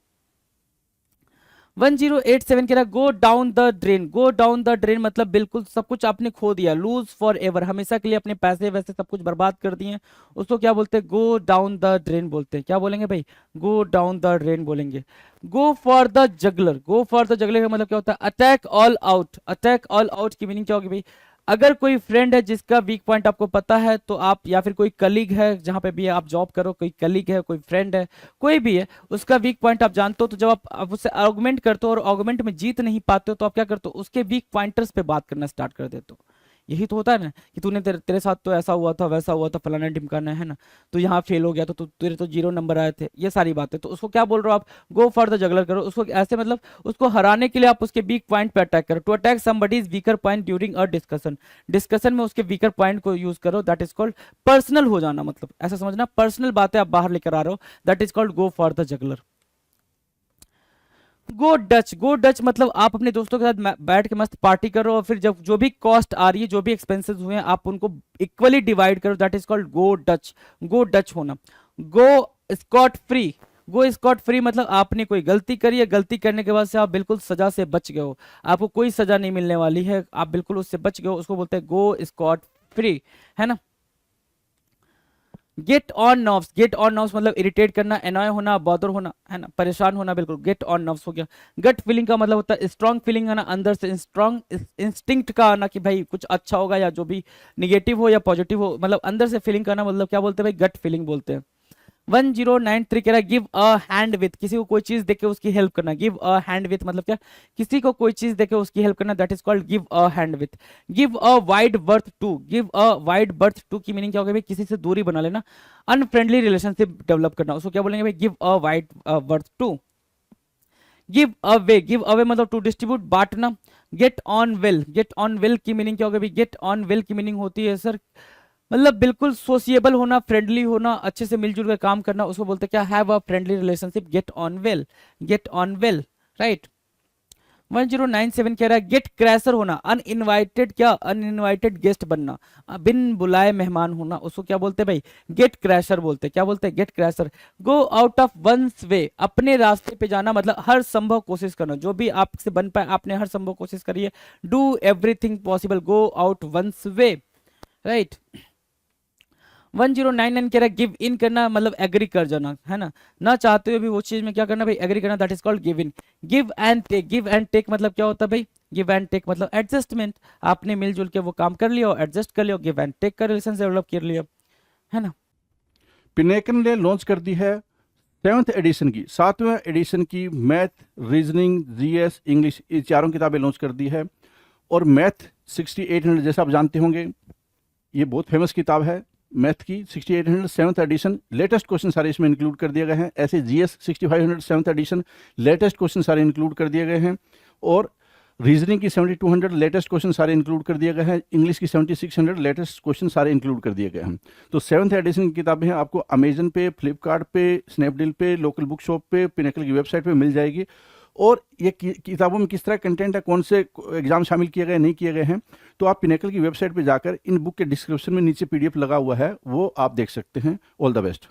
1087 कह रहा है go down the drain. Go down the drain मतलब बिल्कुल सब कुछ आपने खो दिया, लूज फॉर एवर, हमेशा के लिए अपने पैसे वैसे सब कुछ बर्बाद कर दिए, उसको क्या बोलते हैं, गो डाउन द ड्रेन बोलते हैं। क्या बोलेंगे भाई, गो डाउन द ड्रेन बोलेंगे। गो for the jugular, go for the juggler का मतलब क्या होता है, attack all out. Attack all out की मीनिंग क्या होगी भाई, अगर कोई फ्रेंड है जिसका वीक पॉइंट आपको पता है तो आप, या फिर कोई कलीग है जहां पे भी आप जॉब करो, कोई कलीग है, कोई फ्रेंड है, कोई भी है, उसका वीक पॉइंट आप जानते हो, तो जब आप उससे आर्गुमेंट करते हो और आर्गुमेंट में जीत नहीं पाते हो तो आप क्या करते हो, उसके वीक पॉइंटर्स पे बात करना स्टार्ट कर देते हो। यही तो होता है ना, कि तूने तेरे साथ तो ऐसा हुआ था, वैसा हुआ था, फलाना ढिमकाना, है ना, तो यहाँ फेल हो गया तो तेरे तो 0 नंबर आए थे, ये सारी बातें। तो उसको क्या बोल रहे हो आप, गो फॉर द जगलर करो, उसको ऐसे मतलब उसको हराने के लिए आप उसके वीक पॉइंट पे अटैक करो। To attack somebody's weaker point during a discussion, discussion में उसके वीकर पॉइंट को यूज करो, दैट इज कॉल्ड पर्सनल हो जाना, मतलब ऐसा समझना, पर्सनल बातें आप बाहर लेकर आ रहे हो, that is called go for the jugular. Go Dutch मतलब आप अपने दोस्तों के साथ बैठ के मस्त पार्टी करो और फिर जब जो भी कॉस्ट आ रही है, जो भी एक्सपेंसेस हुए हैं, आप उनको इक्वली डिवाइड करो, that is called go Dutch होना। Go scot free, go scot free मतलब आपने कोई गलती करी है, गलती करने के बाद से आप बिल्कुल सजा से बच गए हो, आपको कोई सजा नहीं मिलने वाली है, आप बिल्कुल उससे बच गए हो, उसको बोलते हैं गो स्कॉट फ्री, है ना। Gate on nerves, gate on nerves मतलब इरिटेट करना, एनॉय होना, बॉदर होना, है ना, परेशान होना, बिल्कुल गेट ऑन नर्व्स हो गया। गट फीलिंग का मतलब होता है स्ट्रॉन्ग फीलिंग आना, अंदर से स्ट्रॉन्ग इंस्टिंक्ट का आना कि भाई कुछ अच्छा होगा, या जो भी निगेटिव हो या पॉजिटिव हो, मतलब अंदर से फीलिंग करना, मतलब क्या बोलते हैं भाई, गट फीलिंग बोलते हैं। 1093 कह रहा है गिव अ हैंड विथ, किसी को कोई चीज देके उसकी हेल्प करना। गिव अ हैंड विथ मतलब क्या, किसी को कोई चीज देके उसकी हेल्प करना, that is called give a hand with. Give a wide berth to, give a wide berth to की मीनिंग क्या होगा भाई, किसी से दूरी बना लेना, अनफ्रेंडली रिलेशनशिप डेवलप करना, उसको क्या बोलेंगे भाई, give a wide berth to. Give away मतलब टू डिस्ट्रीब्यूट, बांटना। Get on well, get on well की मीनिंग क्या होगा भाई, गेट ऑन वेल की मीनिंग होती है सर मतलब बिल्कुल सोशिएबल होना, फ्रेंडली होना, अच्छे से मिलजुल कर काम करना, उसको बोलते हैं क्या, have a friendly relationship, gate on well, get on well, right. 1097 कह रहा है गेट क्रैशर होना, अनइनवाइटेड, क्या अनइनवाइटेड गेस्ट बनना, बिन बुलाए मेहमान होना, उसको क्या बोलते हैं भाई, गेट क्रैशर बोलते हैं, क्या बोलते हैं, gatecrasher. Go out of one's way, अपने रास्ते पे जाना मतलब हर संभव कोशिश करना, जो भी आपसे बन पाए आपने हर संभव कोशिश करी है, do everything possible, go out one's way, right. 1099 कह रहा है गिव इन करना मतलब एग्री कर जाना, है ना चाहते हुए भी वो चीज में क्या करना भाई, एग्री करना, that is called give in. Give and take, give and take मतलब क्या होता है भाई, गिव एंड टेक मतलब एडजस्टमेंट, आपने मिलजुल के वो काम कर लिया और एडजस्ट कर लिया, गिव एंड टेक का रिलेशन डेवलप कर लिया, है ना। पिनेकन ने लॉन्च कर दी है 7th एडिशन की, 7वें एडिशन की मैथ, रीजनिंग, जीएस, इंग्लिश, ये चारों किताबें लॉन्च कर दी है। और मैथ 6800 जैसा आप जानते होंगे, ये बहुत फेमस किताब है मैथ की। 6800 7th एडिशन, लेटेस्ट क्वेश्चन सारे इसमें इंक्लूड कर दिए गए हैं। ऐसे GS 6500 7th edition, latest question सारे इंक्लूड कर दिए गए हैं। और रीजनिंग की 7200 लेटेस्ट क्वेश्चन सारे इंक्लूड कर दिए गए हैं। इंग्लिश की 7600 लेटेस्ट क्वेश्चन सारे इंक्लूड कर दिए गए हैं। तो 7th एडिशन की किताबें हैं, आपको अमेजन पे, फ्लिपकार्ट पे, स्नैपडील पे, लोकल बुक शॉप पे, पिनेकल की वेबसाइट पे मिल जाएगी। और ये किताबों में किस तरह कंटेंट है, कौन से एग्जाम शामिल किए गए नहीं किए गए हैं, तो आप पिनेकल की वेबसाइट पे जाकर इन बुक के डिस्क्रिप्शन में नीचे पीडीएफ लगा हुआ है, वो आप देख सकते हैं। All the best.